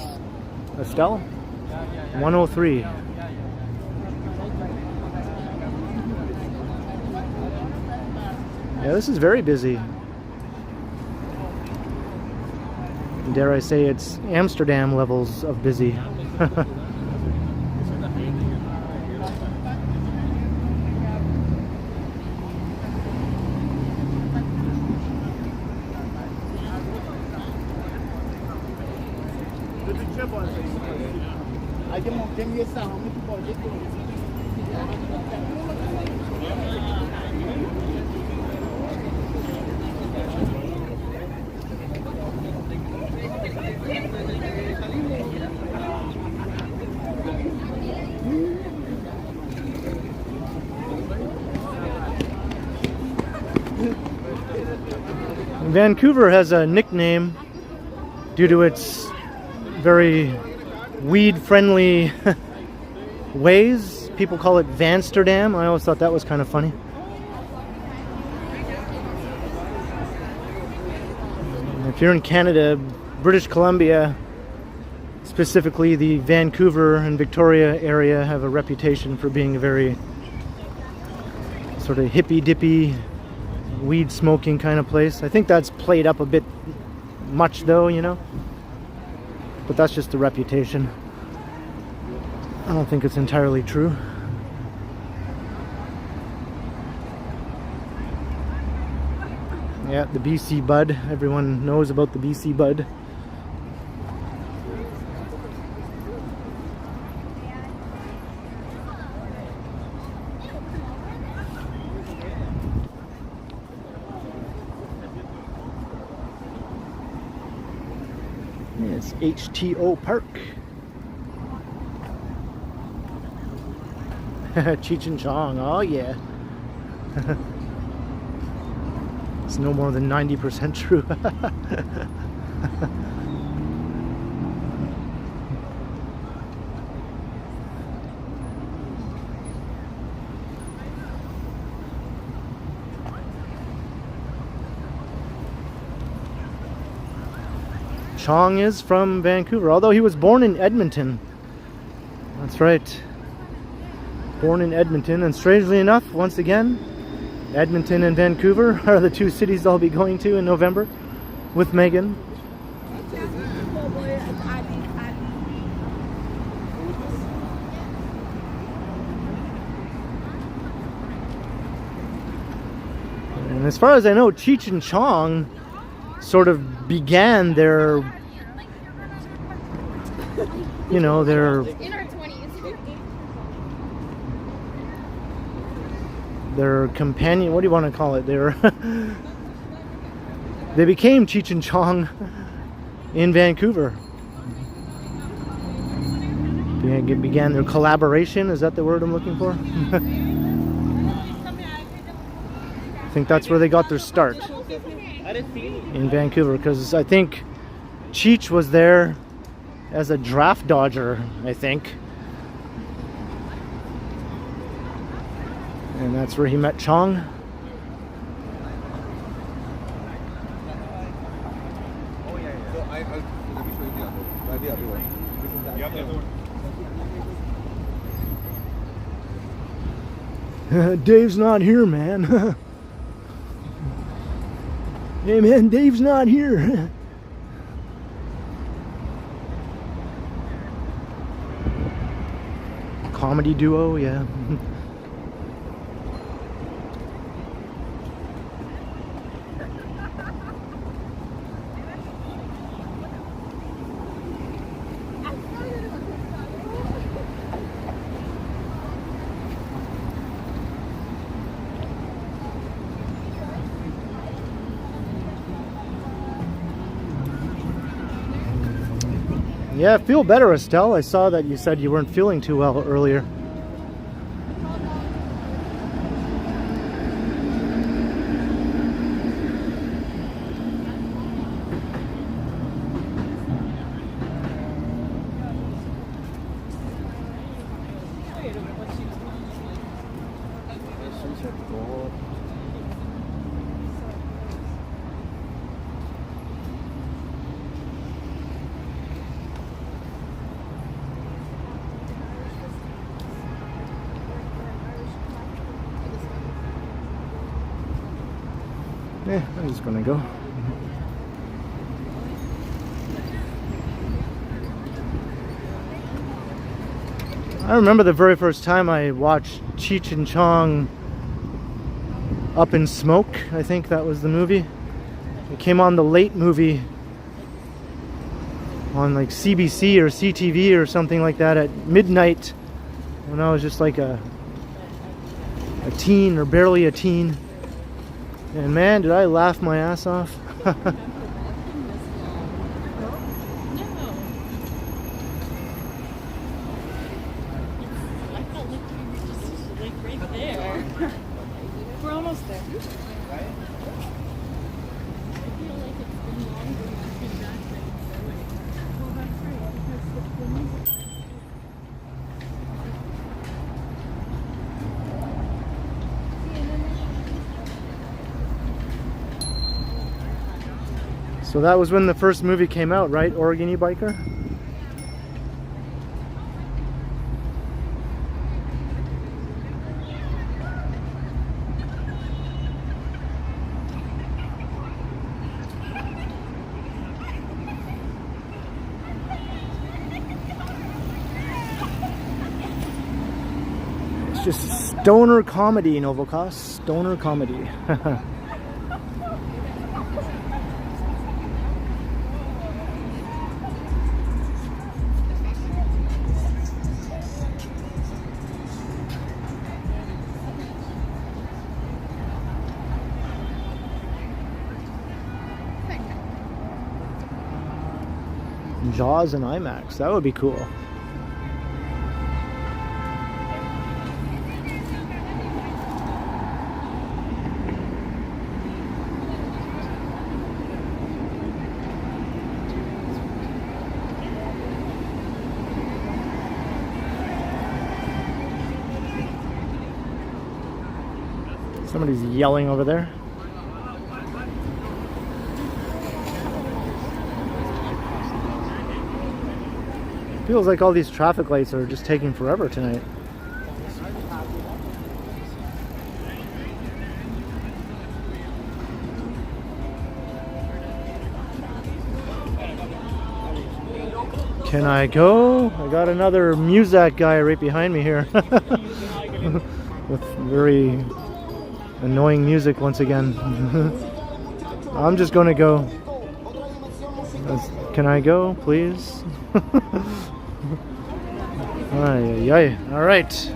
[SPEAKER 1] Estelle? 103. Yeah, this is very busy. Dare I say it's Amsterdam levels of busy. Vancouver has a nickname due to its very weed-friendly ways. People call it Vansterdam. I always thought that was kind of funny. If you're in Canada, British Columbia, specifically the Vancouver and Victoria area, have a reputation for being a very sort of hippy-dippy, weed smoking kind of place. I think that's played up a bit much though, you know, but that's just the reputation. I don't think it's entirely true. Yeah, the BC Bud. Everyone knows about the BC Bud. It's HTO Park. Cheech and Chong, oh yeah. It's no more than 90% true. Chong is from Vancouver, although he was born in Edmonton. That's right. Born in Edmonton, and strangely enough, once again, Edmonton and Vancouver are the two cities I'll be going to in November with Megan. And as far as I know, Cheech and Chong sort of began their, you know, their
[SPEAKER 4] In our 20s.
[SPEAKER 1] their companion, what do you want to call it? Their they became Cheech and Chong in Vancouver. They began their collaboration, is that the word I'm looking for? think that's where they got their start, in Vancouver, because I think Cheech was there as a draft dodger, I think. And that's where he met Chong. Dave's not here, man. Hey man, Dave's not here. Comedy duo, yeah. Yeah, feel better, Estelle. I saw that you said you weren't feeling too well earlier. Yeah, I'm just gonna go. I remember the very first time I watched Cheech and Chong Up in Smoke. I think that was the movie. It came on the late movie on like CBC or CTV or something like that at midnight when I was just like a teen or barely a teen. And man, did I laugh my ass off.
[SPEAKER 4] No. I felt like we were just like right there. We're almost there. I feel like it's been longer than we've been back there. Well, that's right, because the music.
[SPEAKER 1] So that was when the first movie came out, right? Oregon E-Biker? It's just stoner comedy, Novocos. Stoner comedy. Jaws and IMAX, that would be cool. Somebody's yelling over there. Feels like all these traffic lights are just taking forever tonight. Can I go? I got another Muzak guy right behind me here. With very annoying music once again. I'm just gonna go. Can I go, please? Ay, ay, ay. All right. Here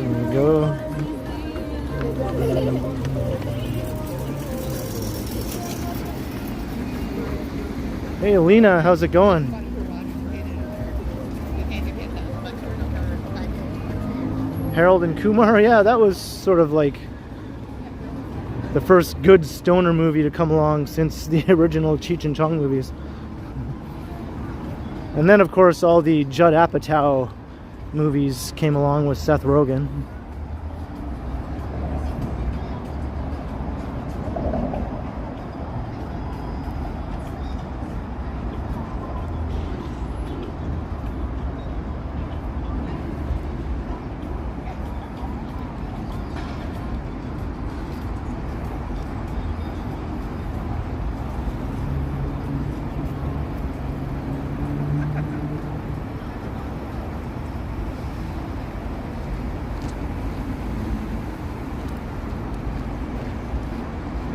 [SPEAKER 1] we go. Hey, Alina, how's it going? Harold and Kumar, yeah, that was sort of like the first good stoner movie to come along since the original Cheech and Chong movies. And then, of course, all the Judd Apatow movies came along with Seth Rogen.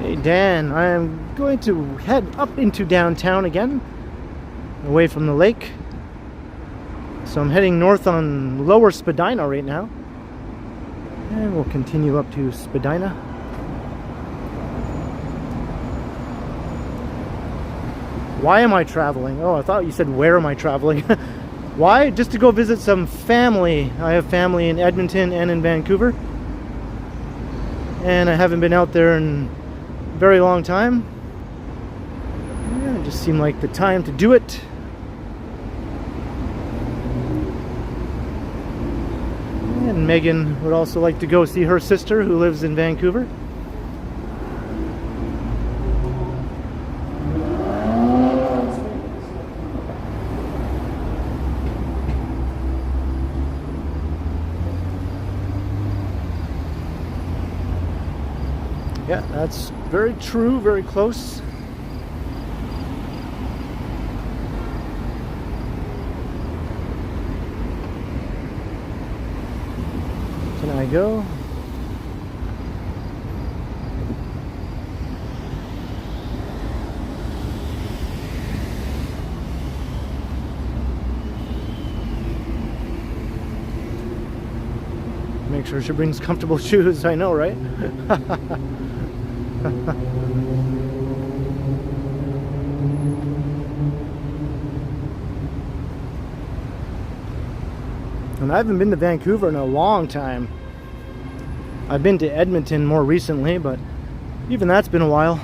[SPEAKER 1] Hey Dan, I am going to head up into downtown again, away from the lake. So I'm heading north on Lower Spadina right now, and we'll continue up to Spadina. Why am I traveling? Oh, I thought you said where am I traveling? Why? Just to go visit some family. I have family in Edmonton and in Vancouver, and I haven't been out there in a very long time. Yeah, it just seemed like the time to do it. And Megan would also like to go see her sister who lives in Vancouver. Yeah, that's very true, very close. Can I go? Make sure she brings comfortable shoes, I know, right? And I haven't been to Vancouver in a long time. I've been to Edmonton more recently, but even that's been a while.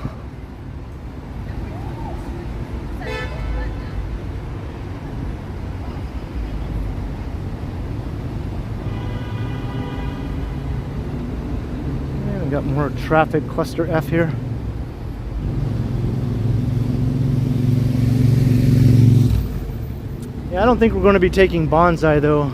[SPEAKER 1] And we got more traffic cluster F here. Yeah, I don't think we're going to be taking Bonsai though.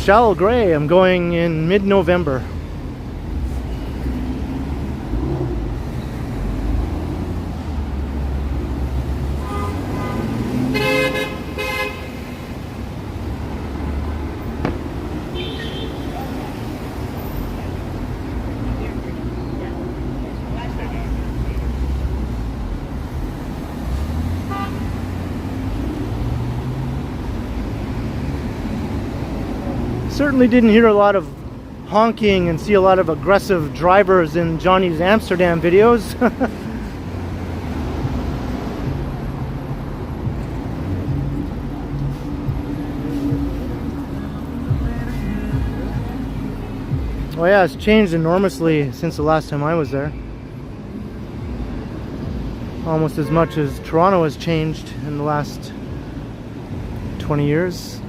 [SPEAKER 1] Shallow Gray, I'm going in mid-November. Certainly didn't hear a lot of honking and see a lot of aggressive drivers in Johnny's Amsterdam videos. Oh yeah, it's changed enormously since the last time I was there. Almost as much as Toronto has changed in the last 20 years.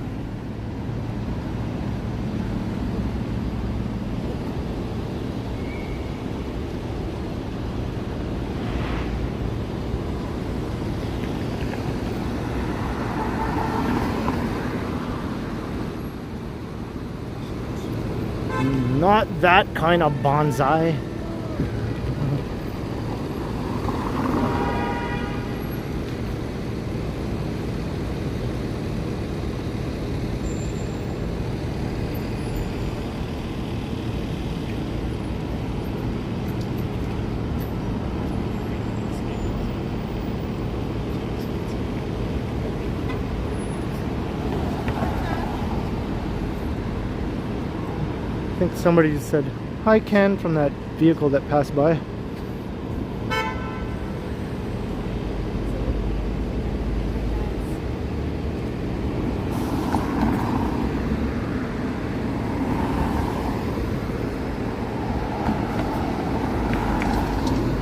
[SPEAKER 1] Not that kind of bonsai. I think somebody said, "Hi Ken," from that vehicle that passed by.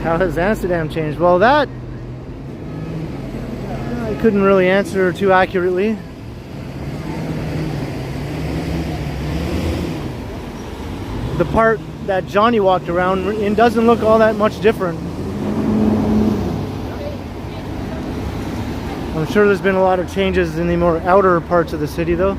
[SPEAKER 1] How has Amsterdam changed? Well, that I couldn't really answer too accurately. The part that Johnny walked around in doesn't look all that much different. I'm sure there's been a lot of changes in the more outer parts of the city though.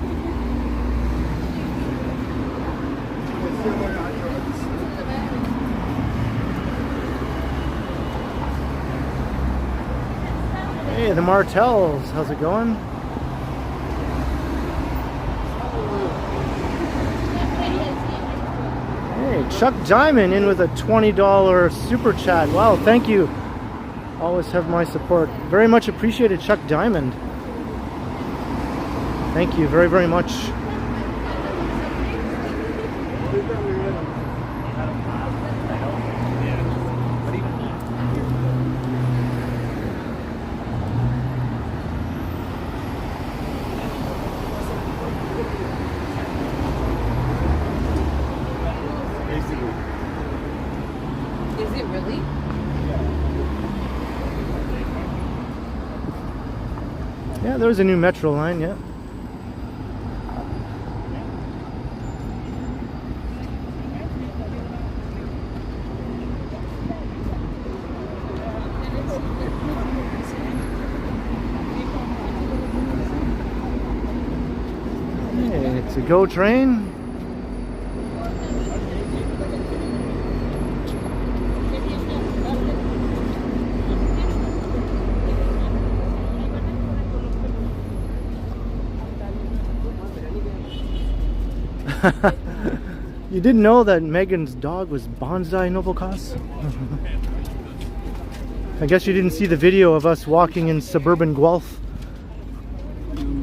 [SPEAKER 1] Hey, the Martells, how's it going? Hey, Chuck Diamond in with a $20 super chat. Wow, thank you. Always have my support. Very much appreciated, Chuck Diamond. Thank you very, very much.
[SPEAKER 4] Is it really?
[SPEAKER 1] Yeah, there's a new metro line, yeah. Hey, it's a GO train. You didn't know that Megan's dog was Bonsai Novelcos? I guess you didn't see the video of us walking in suburban Guelph.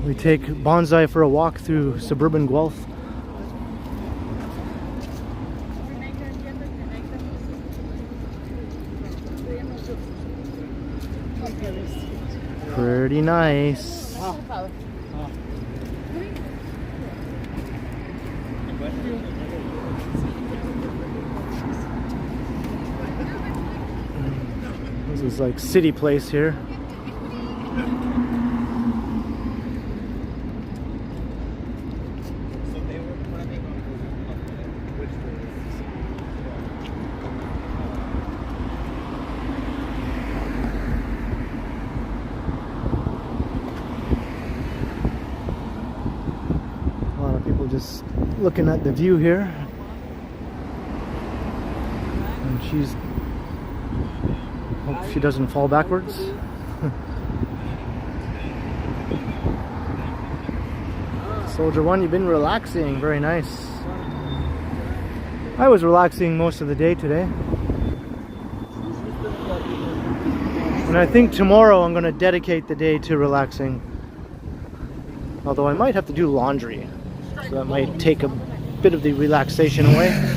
[SPEAKER 1] We take Bonsai for a walk through suburban Guelph. Pretty nice. This is like city place here. A lot of people just looking at the view here. And she's hope she doesn't fall backwards. Soldier 1, you've been relaxing. Very nice. I was relaxing most of the day today. And I think tomorrow I'm going to dedicate the day to relaxing. Although I might have to do laundry. So that might take a bit of the relaxation away.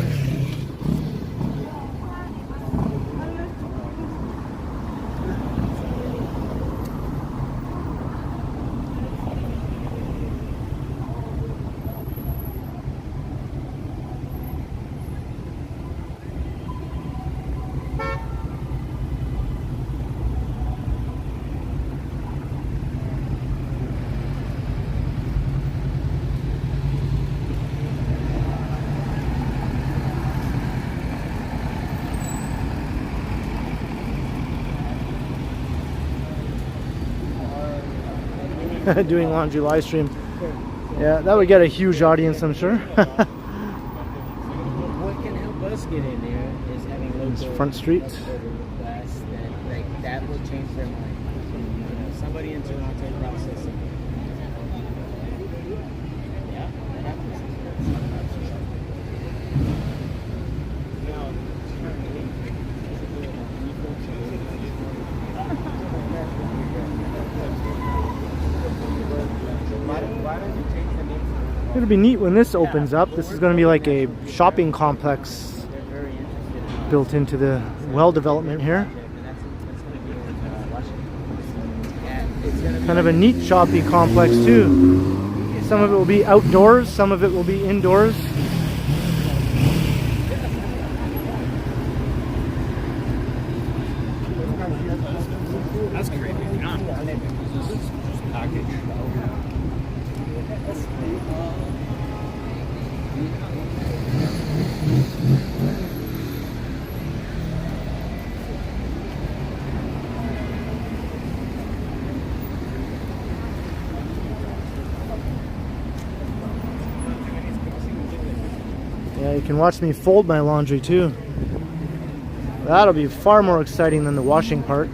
[SPEAKER 1] Doing laundry live stream. Yeah, that would get a huge audience, I'm sure.
[SPEAKER 2] What can help us get in there is having local
[SPEAKER 1] Front Street.
[SPEAKER 2] requests that will change their mind. You know, somebody in Toronto processing. Yeah, that happens.
[SPEAKER 1] It'll be neat when this opens up. This is going to be like a shopping complex built into the well development here. Kind of a neat shopping complex too. Some of it will be outdoors, some of it will be indoors. Yeah, you can watch me fold my laundry too. That'll be far more exciting than the washing part.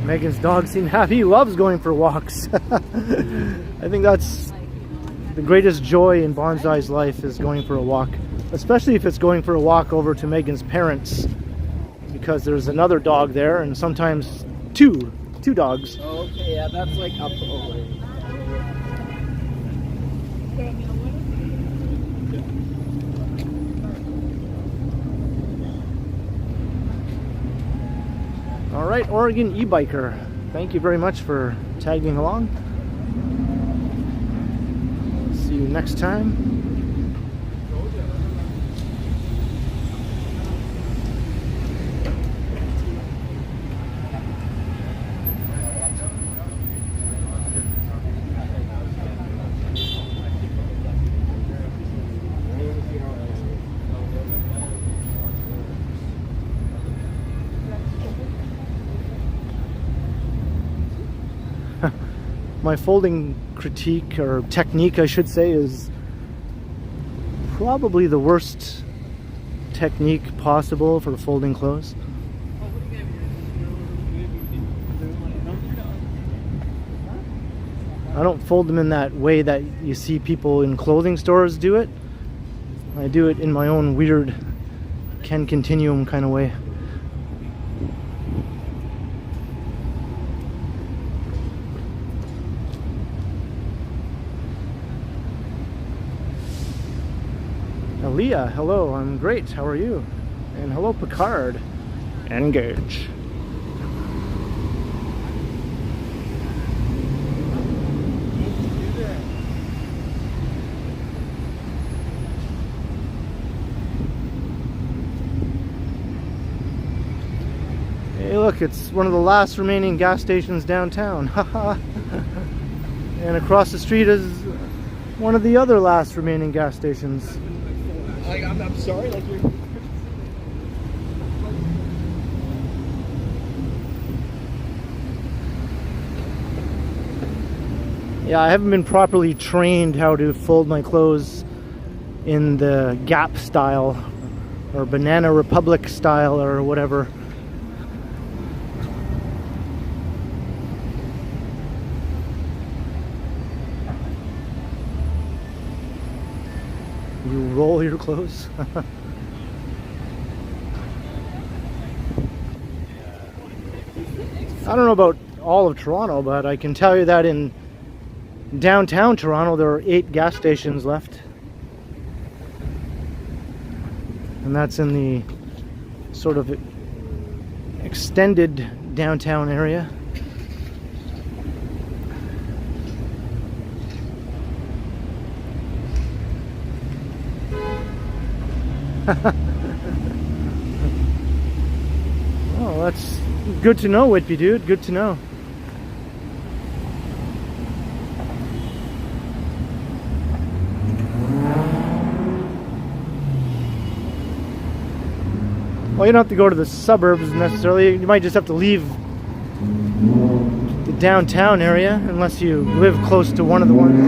[SPEAKER 1] Megan's dog seemed happy. He loves going for walks. I think that's the greatest joy in Bonsai's life, is going for a walk. Especially if it's going for a walk over to Megan's parents, because there's another dog there, and sometimes two dogs.
[SPEAKER 2] Oh, okay, yeah, that's like up over.
[SPEAKER 1] Alright, Oregon e-biker, thank you very much for tagging along. See you next time. My folding critique, or technique I should say, is probably the worst technique possible for folding clothes. I don't fold them in that way that you see people in clothing stores do it. I do it in my own weird TheKenContinuum kind of way. Leah, hello, I'm great, how are you? And hello Picard. Engage. Hey look, it's one of the last remaining gas stations downtown. Haha. And across the street is one of the other last remaining gas stations.
[SPEAKER 2] I'm sorry, like you're...
[SPEAKER 1] Yeah, I haven't been properly trained how to fold my clothes in the Gap style or Banana Republic style or whatever. You roll your clothes? I don't know about all of Toronto, but I can tell you that in downtown Toronto there are 8 gas stations left. And that's in the sort of extended downtown area. Oh, that's good to know, Whitby dude. Good to know. Well, you don't have to go to the suburbs necessarily. You might just have to leave the downtown area unless you live close to one of the ones.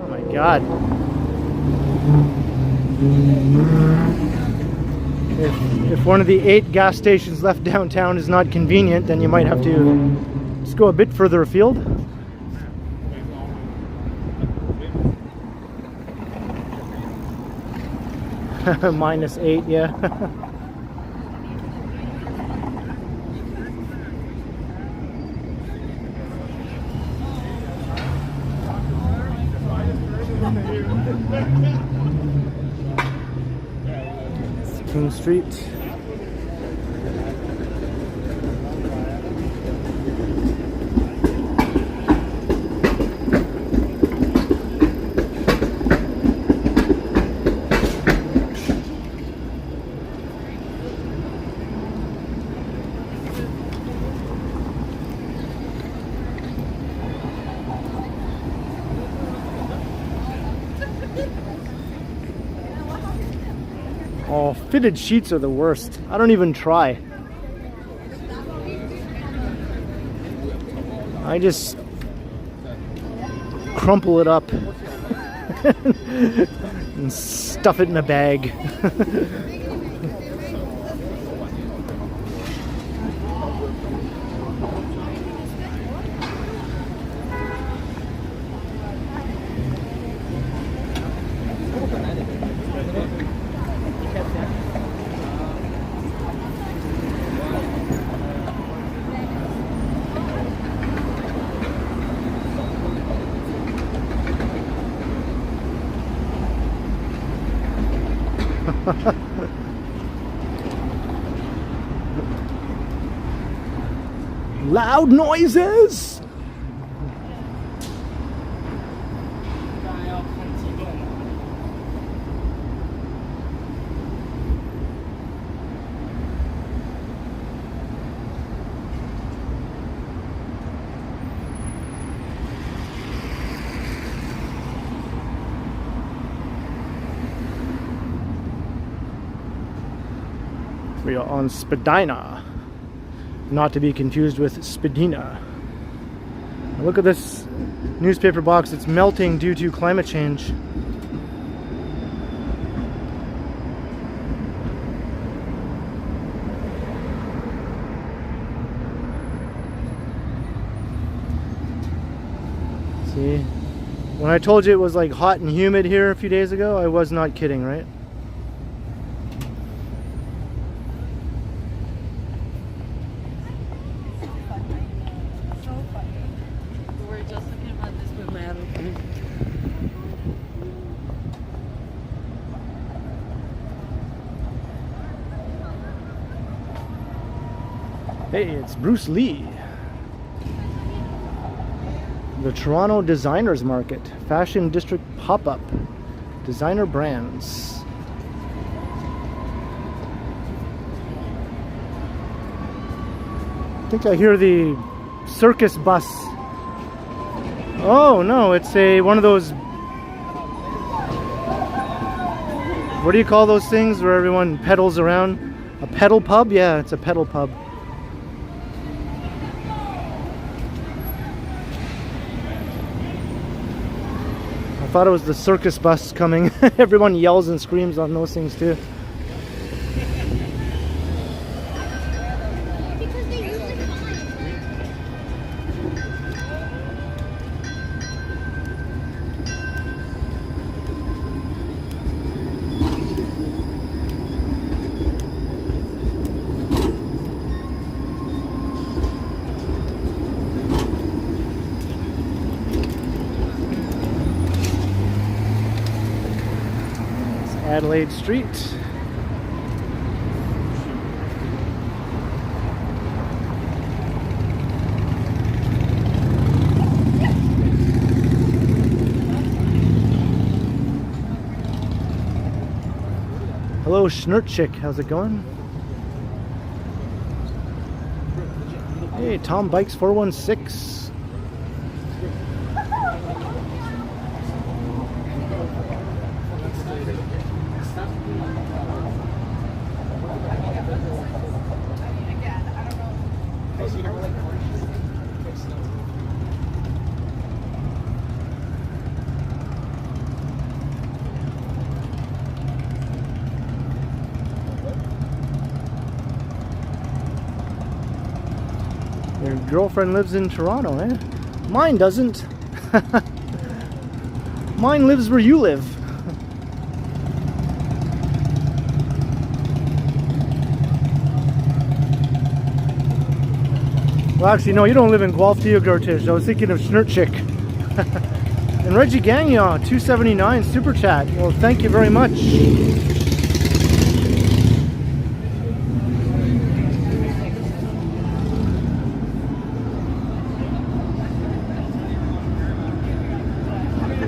[SPEAKER 1] Oh my God. If one of the 8 gas stations left downtown is not convenient, then you might have to just go a bit further afield. -8, yeah. King Street. Fitted sheets are the worst. I don't even try. I just crumple it up and stuff it in a bag. Loud noises. We are on Spadina, not to be confused with Spadina. Now look at this newspaper box, it's melting due to climate change. See, when I told you it was like hot and humid here a few days ago, I was not kidding, right? Hey, it's Bruce Lee. The Toronto Designers Market, Fashion District pop-up, designer brands. I think I hear the circus bus. Oh no, it's one of those, what do you call those things where everyone pedals around? A pedal pub? Yeah, it's a pedal pub. I thought it was the circus bus coming. Everyone yells and screams on those things too. Adelaide Street. Hello, Schnurtchick. How's it going? Hey, Tom Bikes 416. Your girlfriend lives in Toronto, eh? Mine doesn't. Mine lives where you live. Well, actually, no, you don't live in Guelph, do you, Gertish? I was thinking of Schnurtchick. And Reggie Gagnon, 279 Super Chat. Well, thank you very much.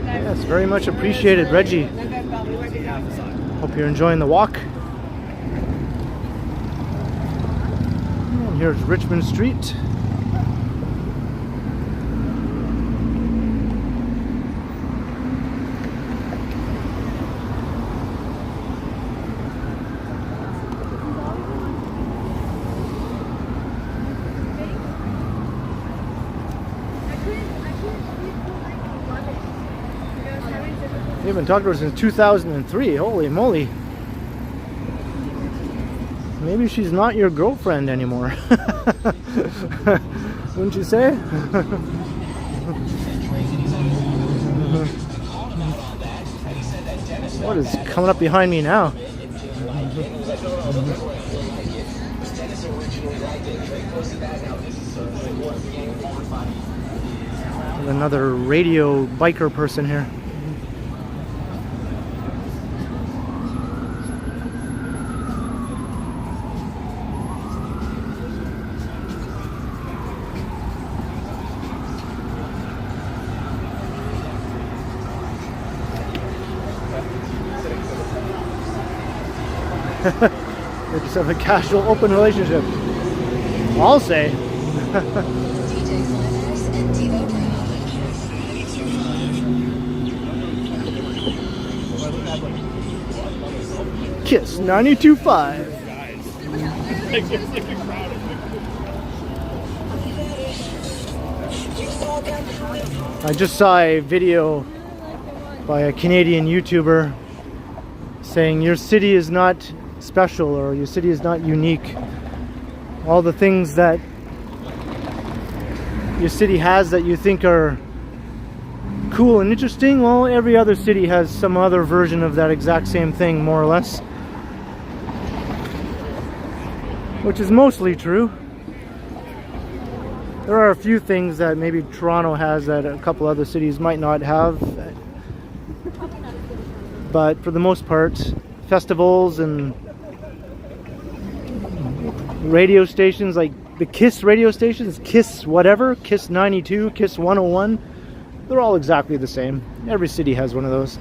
[SPEAKER 1] Yes, very much appreciated, Reggie. Hope you're enjoying the walk. And here's Richmond Street. We haven't talked to her since 2003. Holy moly. Maybe she's not your girlfriend anymore. Wouldn't you say? What is coming up behind me now? Another radio biker person here. They just have a casual, open relationship. I'll say. Kiss 92.5. I just saw a video by a Canadian YouTuber saying your city is not special or your city is not unique. All the things that your city has that you think are cool and interesting, well, every other city has some other version of that exact same thing, more or less. Which is mostly true. There are a few things that maybe Toronto has that a couple other cities might not have. But for the most part, festivals and radio stations like the KISS radio stations, KISS whatever, KISS 92, KISS 101, they're all exactly the same. Every city has one of those.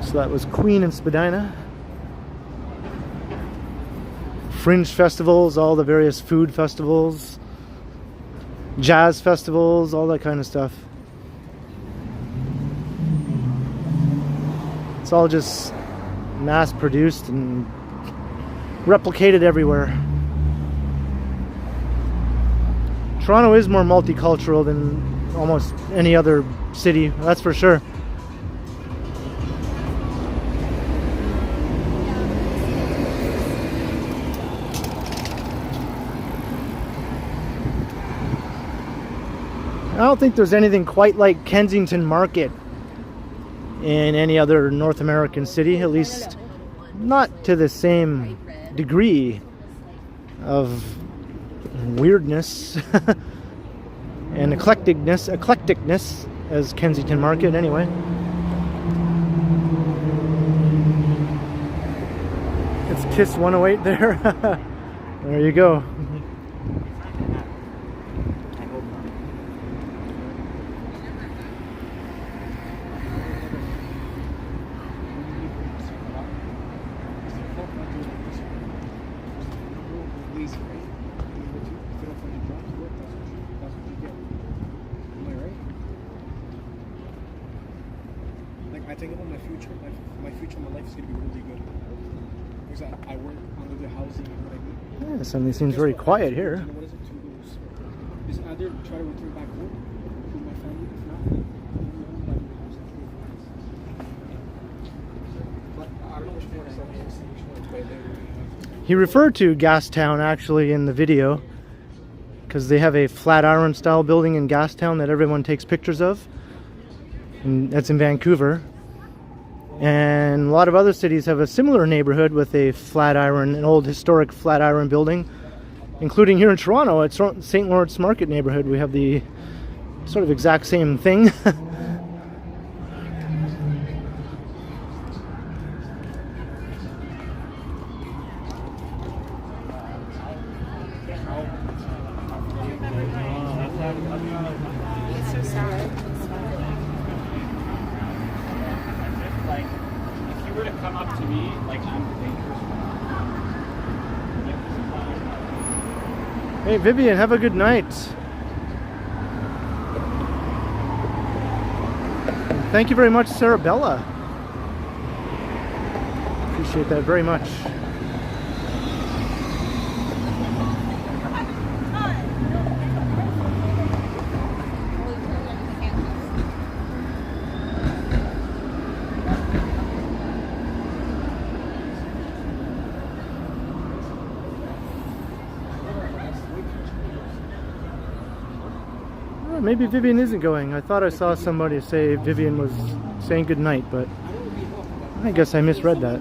[SPEAKER 1] So that was Queen and Spadina. Fringe festivals, all the various food festivals, jazz festivals, all that kind of stuff. It's all just mass produced and replicated everywhere. Toronto is more multicultural than almost any other city, that's for sure. I don't think there's anything quite like Kensington Market in any other North American city, at least not to the same degree of weirdness and eclecticness as Kensington Market anyway. It's KISS 108 there. There you go.
[SPEAKER 3] I think about my future. My future, my life is going to be really good. Because I work under the housing, you know what I mean?
[SPEAKER 1] Yeah, suddenly seems very quiet here.
[SPEAKER 3] What is it? 2 goals. Is either try to return back home with my family, if not, but I don't know which one
[SPEAKER 1] He referred to Gastown actually in the video because they have a Flatiron style building in Gastown that everyone takes pictures of, and that's in Vancouver. And a lot of other cities have a similar neighborhood with a Flatiron, an old historic Flatiron building, including here in Toronto at St. Lawrence Market neighborhood. We have the sort of exact same thing.
[SPEAKER 4] It's so sad.
[SPEAKER 2] Like, if you were to come up to me, like, I'm dangerous.
[SPEAKER 1] Hey Vivian, have a good night. Thank you very much, Sarabella. Appreciate that very much. Oh, maybe Vivian isn't going. I thought I saw somebody say Vivian was saying goodnight, but I guess I misread that.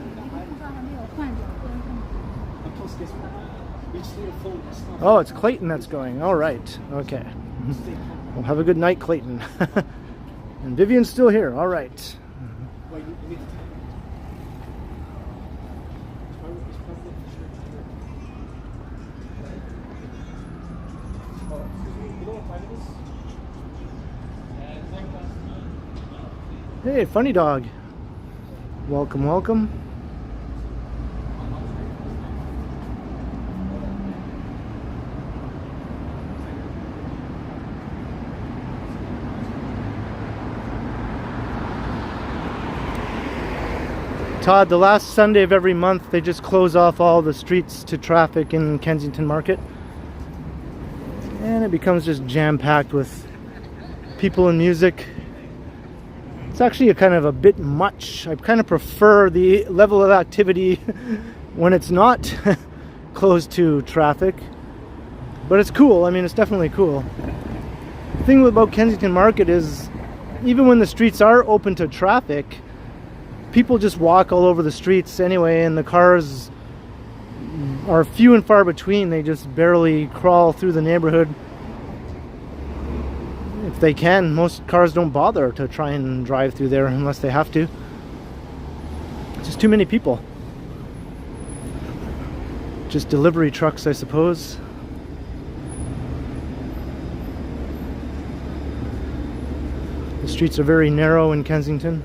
[SPEAKER 1] Oh, it's Clayton that's going. All right. Okay. Well, have a good night, Clayton. And Vivian's still here. All right. Hey, funny dog. Welcome, welcome. Todd, the last Sunday of every month, they just close off all the streets to traffic in Kensington Market. And it becomes just jam-packed with people and music. It's actually a bit much. I kind of prefer the level of activity when it's not closed to traffic. But it's cool. I mean, it's definitely cool. The thing about Kensington Market is, even when the streets are open to traffic, people just walk all over the streets anyway, and the cars are few and far between. They just barely crawl through the neighborhood. If they can, most cars don't bother to try and drive through there unless they have to. It's just too many people. Just delivery trucks, I suppose. The streets are very narrow in Kensington.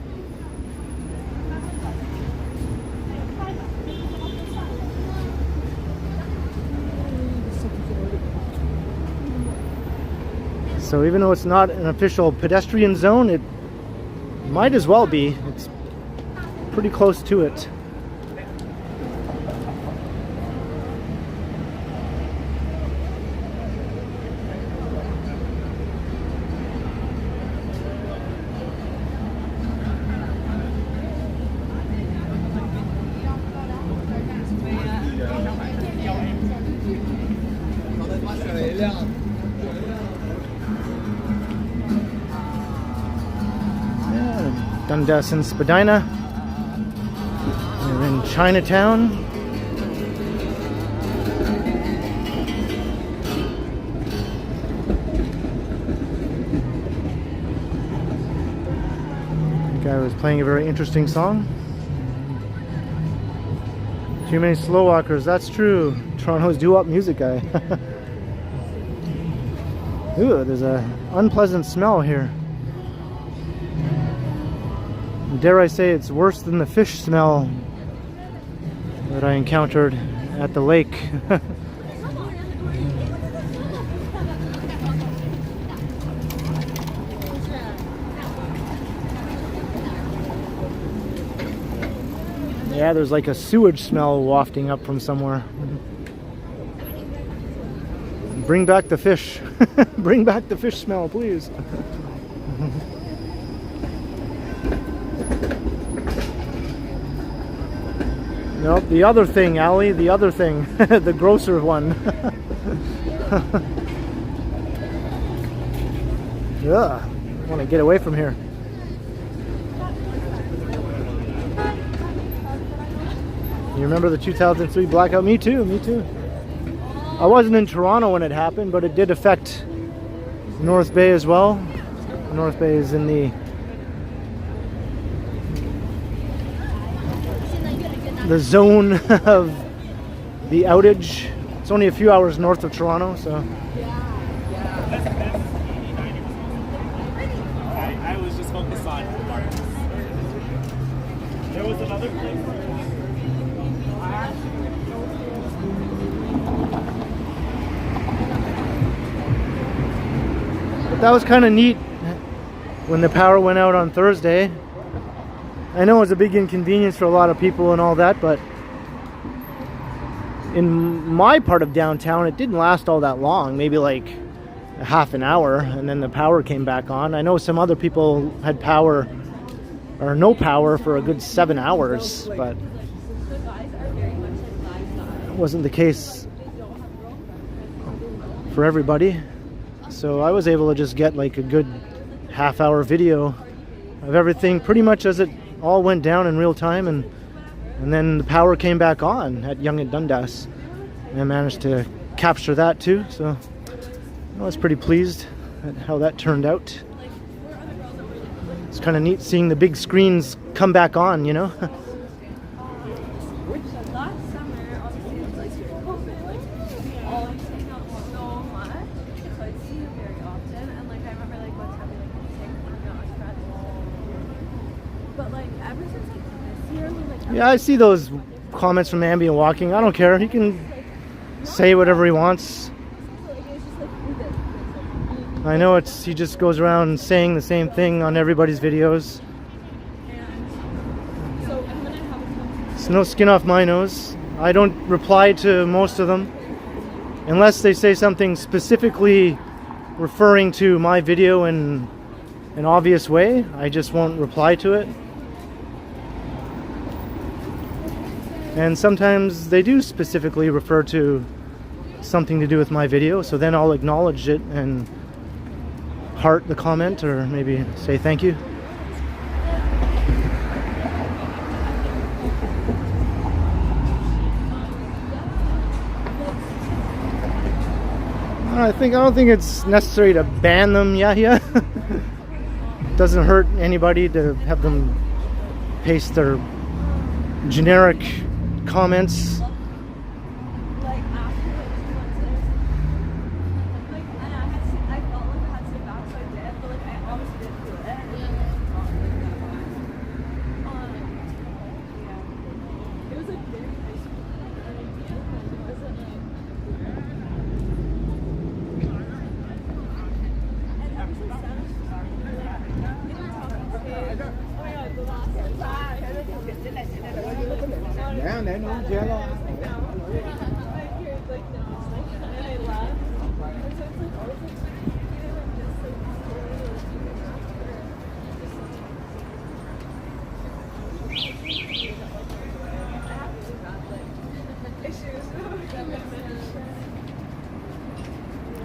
[SPEAKER 1] So even though it's not an official pedestrian zone, it might as well be. It's pretty close to it. Dundas and Spadina. We're in Chinatown. The guy was playing a very interesting song. Too many slow walkers, that's true. Toronto's doo-wop music guy. Ooh, there's an unpleasant smell here. Dare I say it's worse than the fish smell that I encountered at the lake. Yeah, there's like a sewage smell wafting up from somewhere. Bring back the fish. Bring back the fish smell, please. Nope, the other thing, Allie, the other thing. The grosser one. Ugh, I want to get away from here. You remember the 2003 blackout? Me too, me too. I wasn't in Toronto when it happened, but it did affect North Bay as well. North Bay is in the zone of the outage. It's only a few hours north of Toronto, so.
[SPEAKER 5] I was just focused on Marcus. There was another place.
[SPEAKER 1] But that was kind of neat when the power went out on Thursday. I know it was a big inconvenience for a lot of people and all that, but in my part of downtown, it didn't last all that long, maybe like a half an hour, and then the power came back on. I know some other people had power or no power for a good 7 hours, but it wasn't the case for everybody. So I was able to just get like a good half-hour video of everything pretty much as it all went down in real time, and then the power came back on at Yonge and Dundas, and I managed to capture that too. So I was pretty pleased at how that turned out. It's kind of neat seeing the big screens come back on, you know.
[SPEAKER 4] Last summer, obviously, it was like COVID, like always hang out so much, so I'd see you very often, and like I remember like one time like hanging out with friends, but like ever since like this year, like
[SPEAKER 1] Yeah, I see those comments from Ambient Walking. I don't care. He can say whatever he wants. I know he just goes around saying the same thing on everybody's videos. It's no skin off my nose. I don't reply to most of them unless they say something specifically referring to my video in an obvious way. I just won't reply to it. And sometimes they do specifically refer to something to do with my video, so then I'll acknowledge it and heart the comment, or maybe say thank you. I don't think it's necessary to ban them. Yeah. Doesn't hurt anybody to have them paste their generic comments.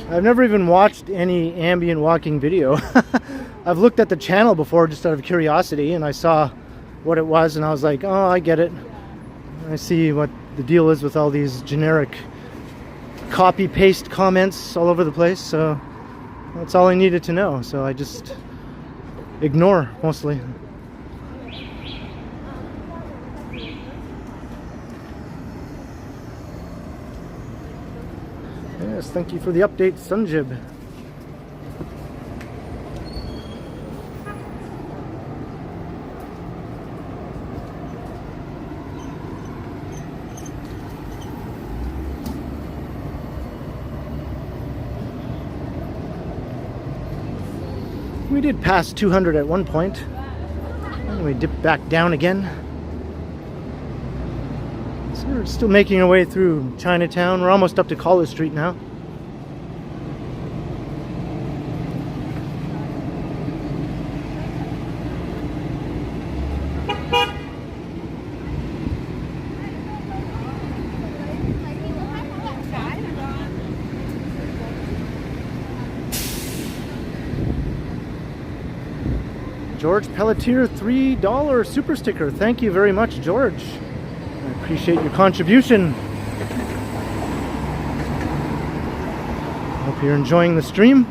[SPEAKER 1] I've never even watched any ambient walking video. I've looked at the channel before just out of curiosity, and I saw what it was, and I was like, oh, I get it. I see what the deal is with all these generic copy-paste comments all over the place, so that's all I needed to know. So I just ignore, mostly. Yes, thank you for the update, Sunjib. We did pass 200 at one point, and we dipped back down again. So we're still making our way through Chinatown. We're almost up to College Street now. George Pelletier, $3 super sticker. Thank you very much, George. I appreciate your contribution. Hope you're enjoying the stream.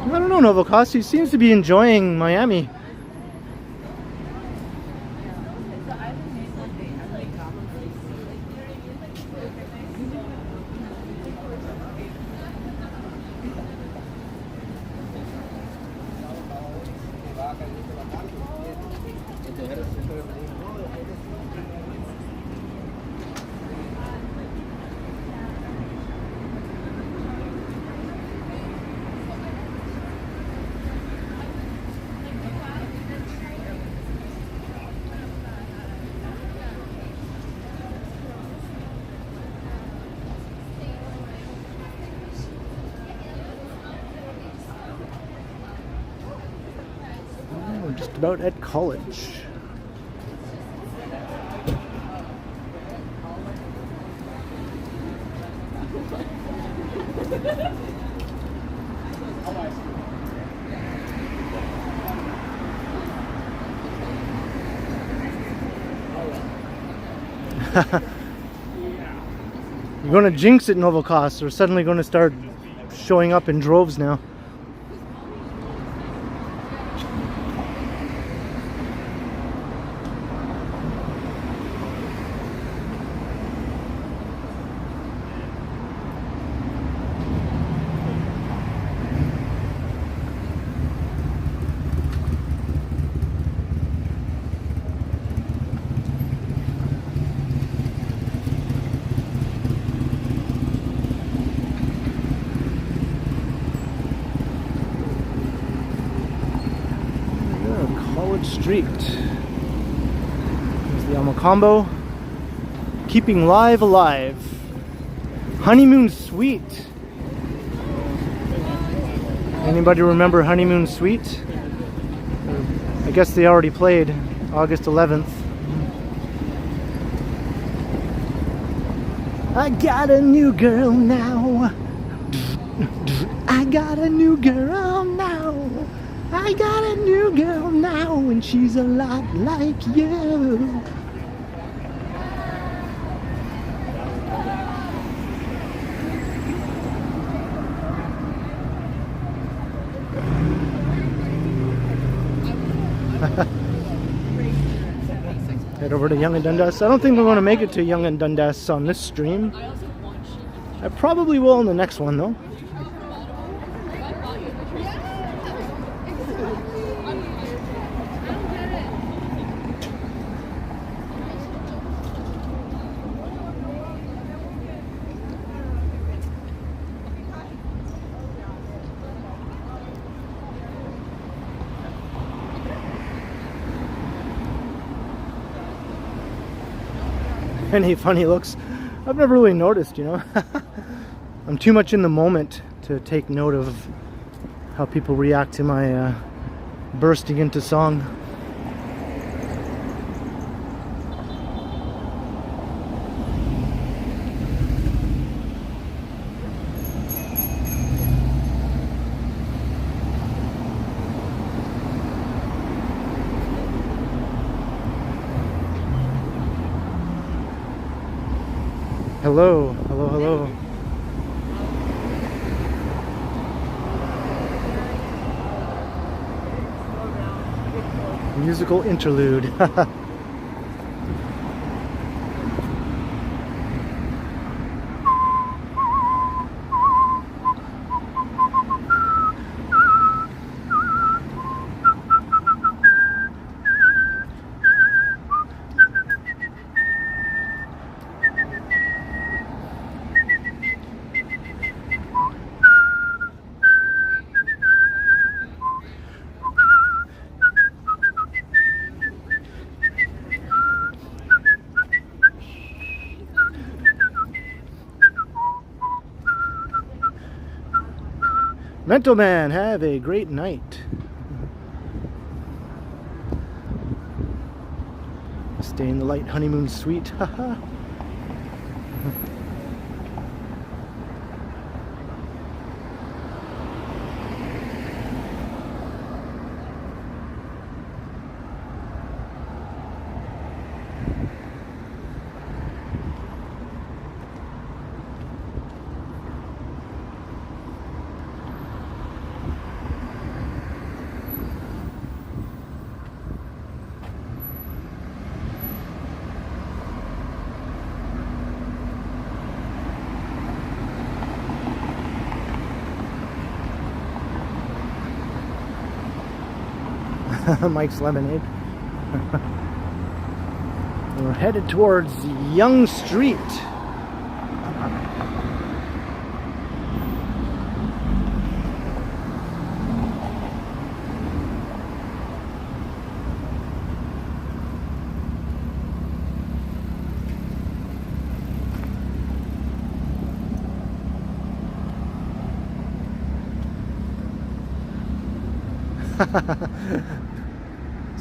[SPEAKER 1] I don't know, Novocos. He seems to be enjoying Miami. We're just about at college. You're going to jinx it, Novocaust. They're suddenly going to start showing up in droves now. Street. There's the Alma Combo. Keeping live alive. Honeymoon Suite. Anybody remember Honeymoon Suite? I guess they already played August 11th. I got a new girl now. I got a new girl now. I got a new girl now, and she's a lot like you. Head over to Yonge and Dundas. I don't think we're going to make it to Yonge and Dundas on this stream. I probably will in the next one, though. Any funny looks? I've never really noticed, you know. I'm too much in the moment to take note of how people react to my bursting into song. Hello, hello, hello. Musical interlude. Mental Man, have a great night. Stay in the light honeymoon suite. Haha. Mike's Lemonade. We're headed towards Yonge Street.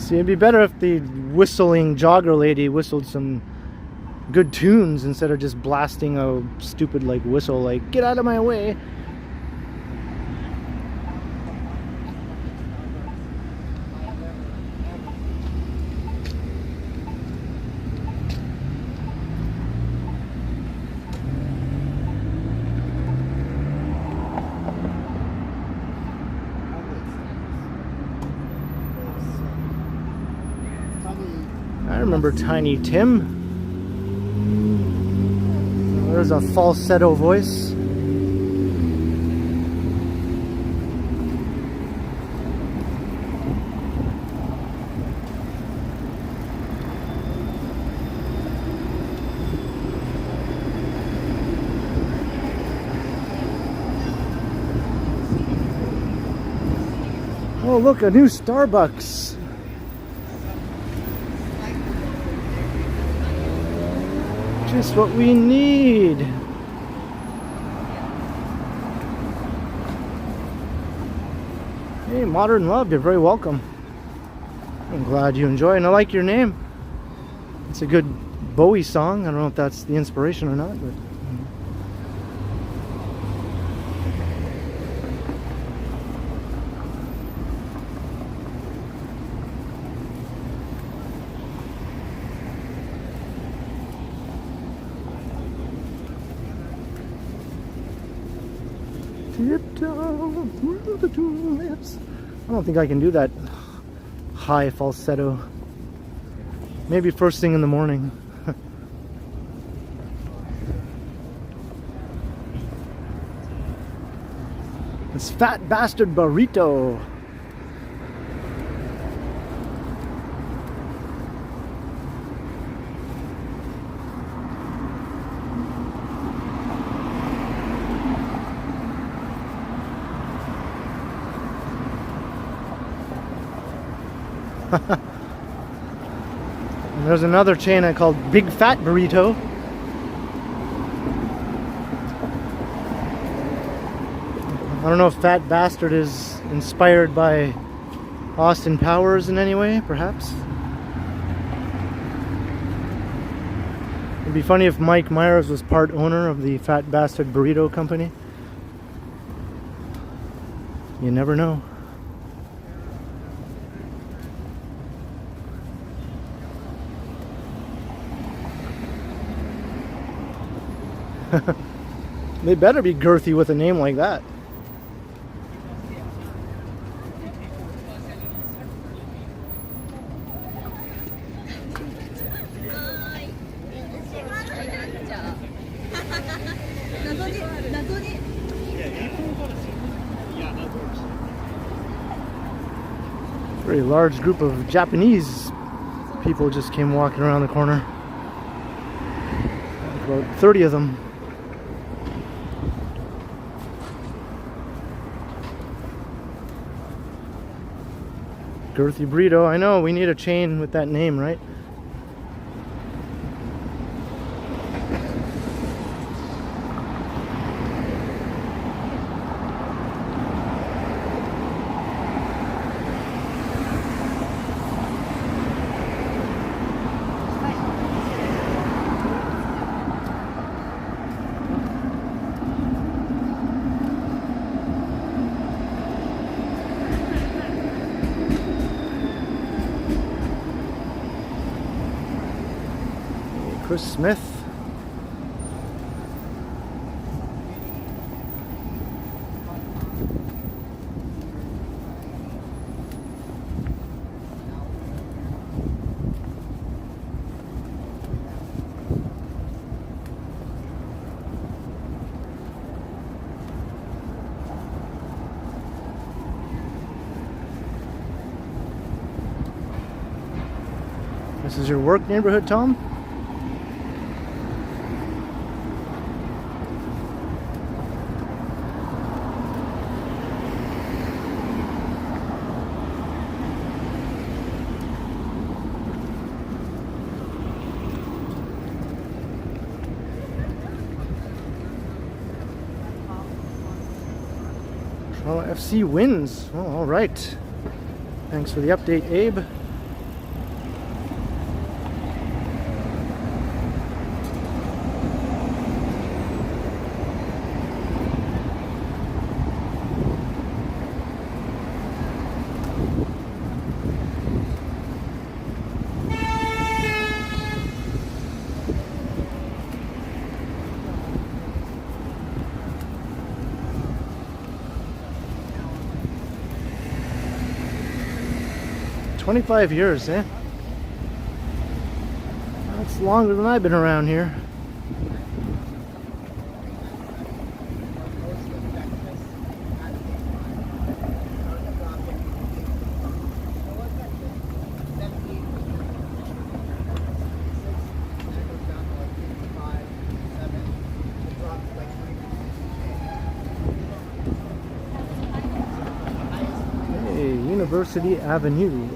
[SPEAKER 1] See, it'd be better if the whistling jogger lady whistled some good tunes instead of just blasting a stupid like whistle like "get out of my way." I remember Tiny Tim. There's a falsetto voice. Oh, look, a new Starbucks. Just what we need. Hey, Modern Love, you're very welcome. I'm glad you enjoy, and I like your name. It's a good Bowie song. I don't know if that's the inspiration or not, but tiptoe through the tulips. I don't think I can do that high falsetto. Maybe first thing in the morning. This fat bastard burrito. And there's another chain I called Big Fat Burrito. I don't know if Fat Bastard is inspired by Austin Powers in any way, perhaps. It'd be funny if Mike Myers was part owner of the Fat Bastard Burrito Company. You never know. They better be girthy with a name like that. Very large group of Japanese people just came walking around the corner. About 30 of them. Girthy burrito. I know, we need a chain with that name, right? Chris Smith. This is your work neighborhood, Tom? FC wins. Oh, all right. Thanks for the update, Abe. 25 years, eh? That's longer than I've been around here. Hey, University Avenue.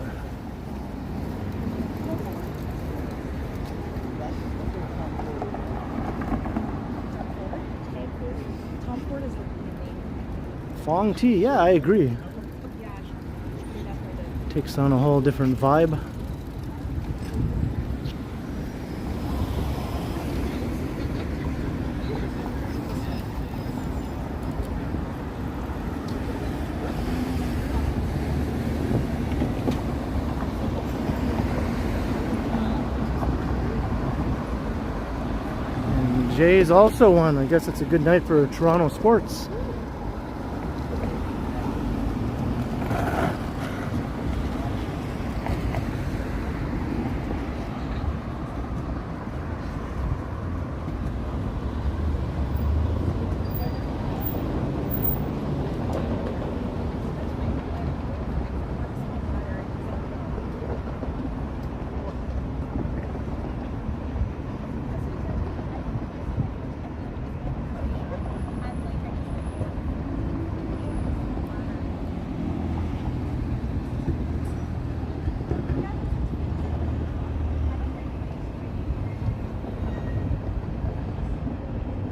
[SPEAKER 4] Tom Ford is the name.
[SPEAKER 1] Fong tea, yeah, I agree.
[SPEAKER 4] Yeah, she definitely did.
[SPEAKER 1] Takes on a whole different vibe. And Jay's also won. I guess it's a good night for Toronto sports.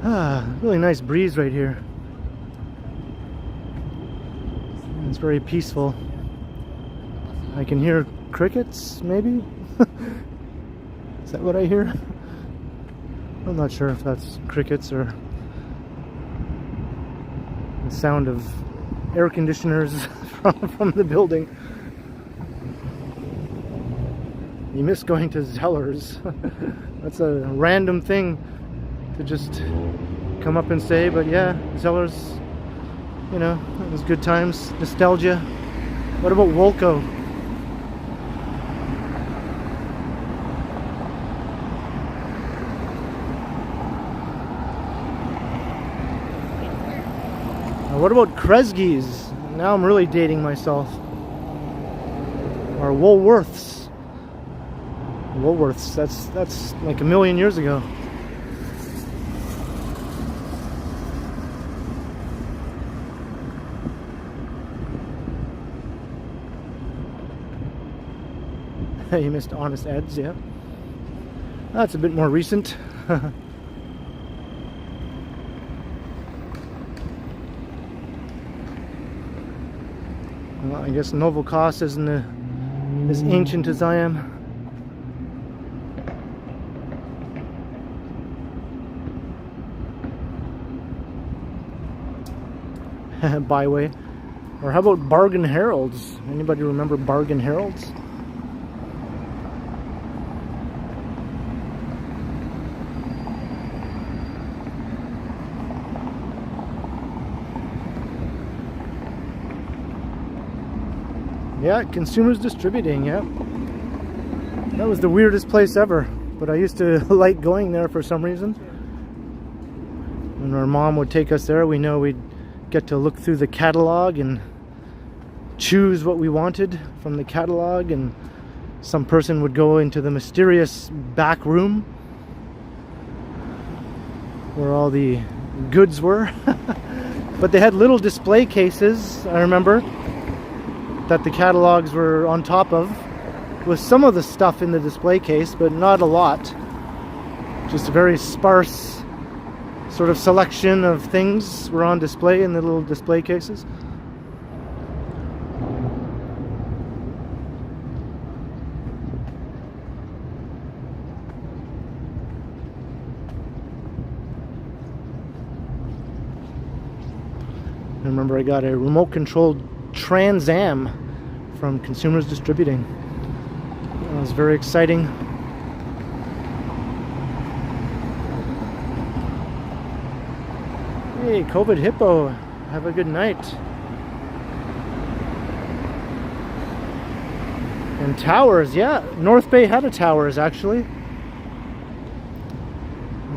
[SPEAKER 1] Ah, really nice breeze right here. It's very peaceful. I can hear crickets, maybe? Is that what I hear? I'm not sure if that's crickets or the sound of air conditioners from the building. You miss going to Zellers. That's a random thing to just come up and say, but yeah, Zellers, you know, it was good times, nostalgia. What about Wolco? What about Kresge's? Now I'm really dating myself. Or Woolworths. Woolworths, that's like a million years ago. You missed Honest Ed's, yeah. That's a bit more recent. Well, I guess Novocaust isn't as ancient as I am. Byway. Or how about Bargain Heralds? Anybody remember Bargain Heralds? Yeah, Consumers Distributing, yeah. That was the weirdest place ever, but I used to like going there for some reason. When our mom would take us there, we know we'd get to look through the catalog and choose what we wanted from the catalog, and some person would go into the mysterious back room where all the goods were. But they had little display cases, I remember, that the catalogs were on top of, with some of the stuff in the display case, but not a lot. Just a very sparse sort of selection of things were on display in the little display cases. I remember I got a remote controlled Trans Am from Consumers Distributing. That was very exciting. Hey, COVID Hippo, have a good night. And towers, yeah. North Bay had a towers, actually.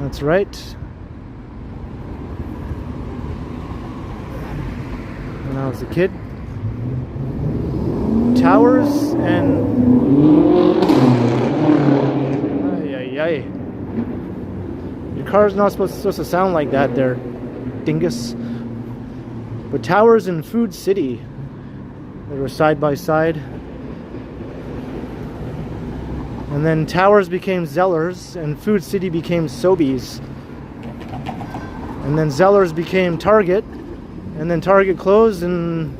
[SPEAKER 1] That's right. When I was a kid. Towers and... Ay, ay, ay. Your car's not supposed to sound like that there, dingus. But Towers and Food City, they were side by side. And then Towers became Zellers, and Food City became Sobeys. And then Zellers became Target, and then Target closed, and,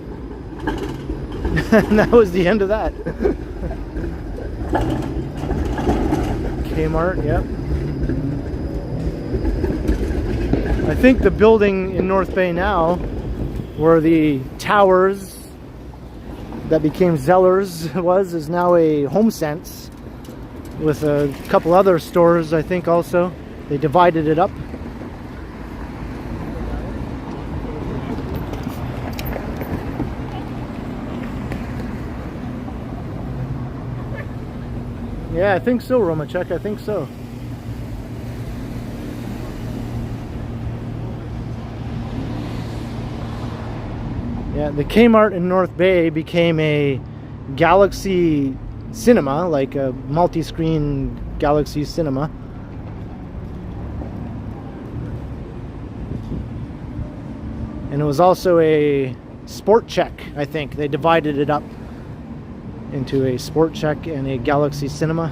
[SPEAKER 1] and that was the end of that. Kmart, yep. I think the building in North Bay now, where the Towers that became Zellers is now a HomeSense. With a couple other stores, I think also. They divided it up. Yeah, I think so, Romachek. I think so. Yeah, the Kmart in North Bay became a Galaxy Cinema, like a multi-screen Galaxy Cinema. And it was also a Sport Check, I think. They divided it up into a Sport Check and a Galaxy Cinema.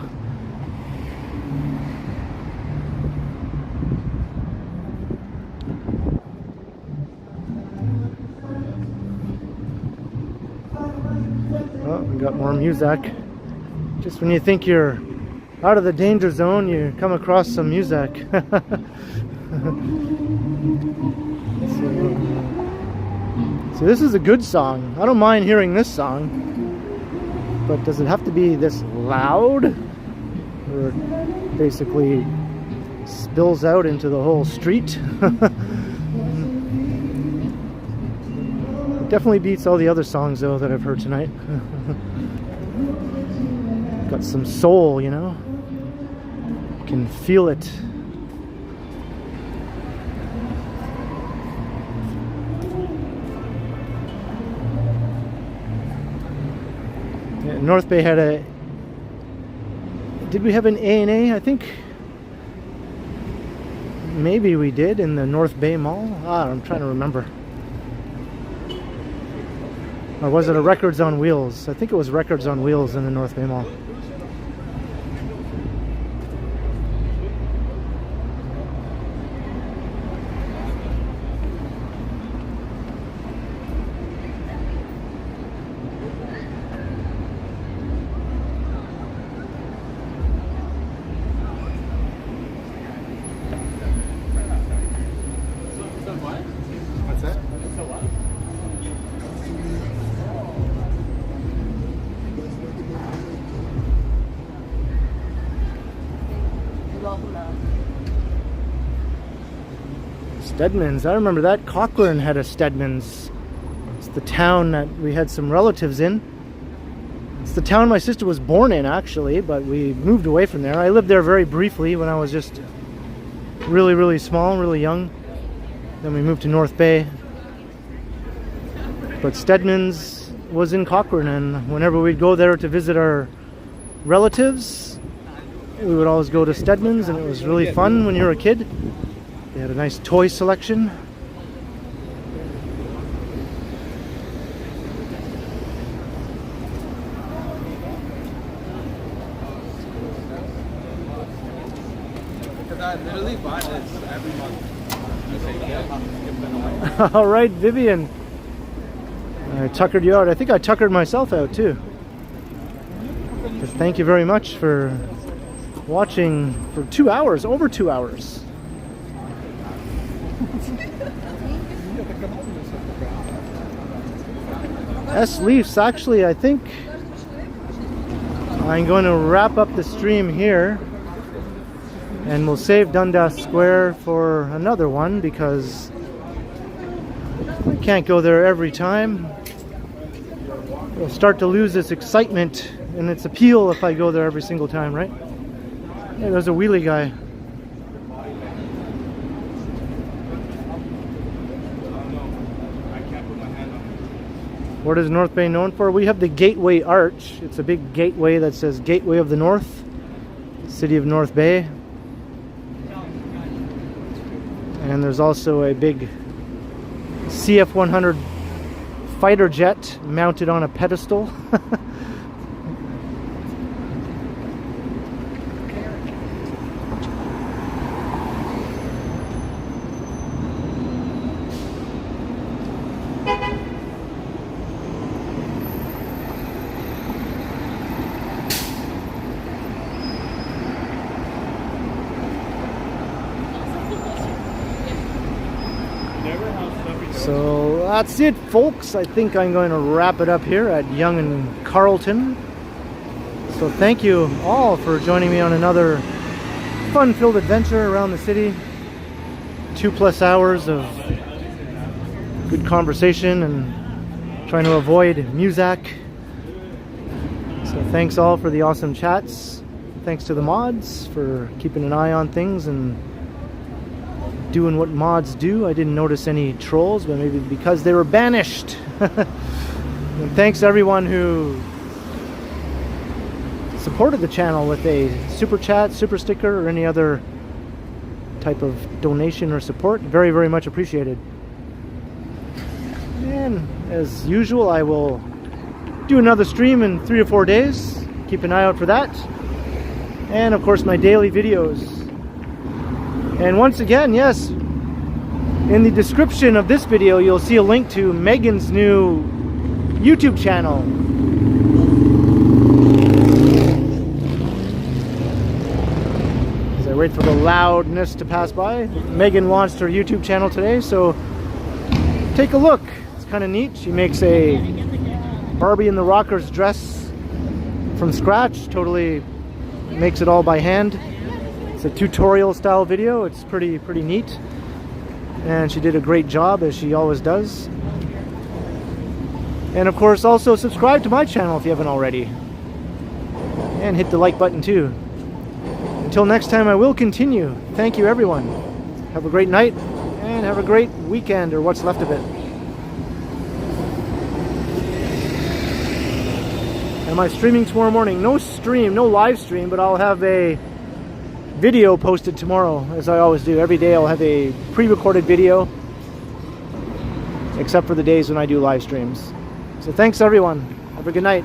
[SPEAKER 1] Oh, we got more music. Just when you think you're out of the danger zone, you come across some music. So this is a good song. I don't mind hearing this song. But does it have to be this loud? Or it basically spills out into the whole street? It definitely beats all the other songs, though, that I've heard tonight. Got some soul, you know? You can feel it. Yeah, North Bay had a... Did we have an A&A? I think maybe we did in the North Bay Mall. I'm trying to remember. Or was it a Records on Wheels? I think it was Records on Wheels in the North Bay Mall.
[SPEAKER 3] What's that?
[SPEAKER 1] Stedman's. I remember that. Cochrane had a Stedman's. It's the town that we had some relatives in. It's the town my sister was born in, actually, but we moved away from there. I lived there very briefly when I was just really, really small, really young. Then we moved to North Bay. But Stedman's was in Cochrane, and whenever we'd go there to visit our relatives, we would always go to Stedman's, and it was really fun when you were a kid. They had a nice toy selection.
[SPEAKER 5] Because I literally buy this every month.
[SPEAKER 1] All right, Vivian. I tuckered you out. I think I tuckered myself out too. But thank you very much for watching for 2 hours, over 2 hours. S-Leafs, actually, I think I'm going to wrap up the stream here, and we'll save Dundas Square for another one because I can't go there every time. We'll start to lose this excitement and it's appeal if I go there every single time, right? Yeah, there's a wheelie guy. What is North Bay known for? We have the Gateway Arch. It's a big gateway that says Gateway of the North, City of North Bay. And there's also a big CF-100 fighter jet mounted on a pedestal. So that's it, folks. I think I'm going to wrap it up here at Yonge and Carlton. So thank you all for joining me on another fun-filled adventure around the city. 2+ hours of good conversation and trying to avoid music. So thanks all for the awesome chats. Thanks to the mods for keeping an eye on things and doing what mods do. I didn't notice any trolls, but maybe because they were banished. And thanks to everyone who supported the channel with a super chat, super sticker, or any other type of donation or support. Very, very much appreciated. And as usual, I will do another stream in 3 or 4 days. Keep an eye out for that. And of course my daily videos. And once again, yes, in the description of this video, you'll see a link to Megan's new YouTube channel. As I wait for the loudness to pass by, Megan launched her YouTube channel today, so take a look. It's kind of neat. She makes a Barbie and the Rockers dress from scratch, totally makes it all by hand. It's a tutorial style video. It's pretty neat, and she did a great job, as she always does. And of course, also subscribe to my channel if you haven't already, and hit the like button too. Until next time, I will continue. Thank you, everyone. Have a great night and have a great weekend, or what's left of it. Am I streaming tomorrow morning? No live stream, but I'll have a video posted tomorrow, as I always do. Every day I'll have a pre-recorded video, except for the days when I do live streams. So thanks everyone. Have a good night.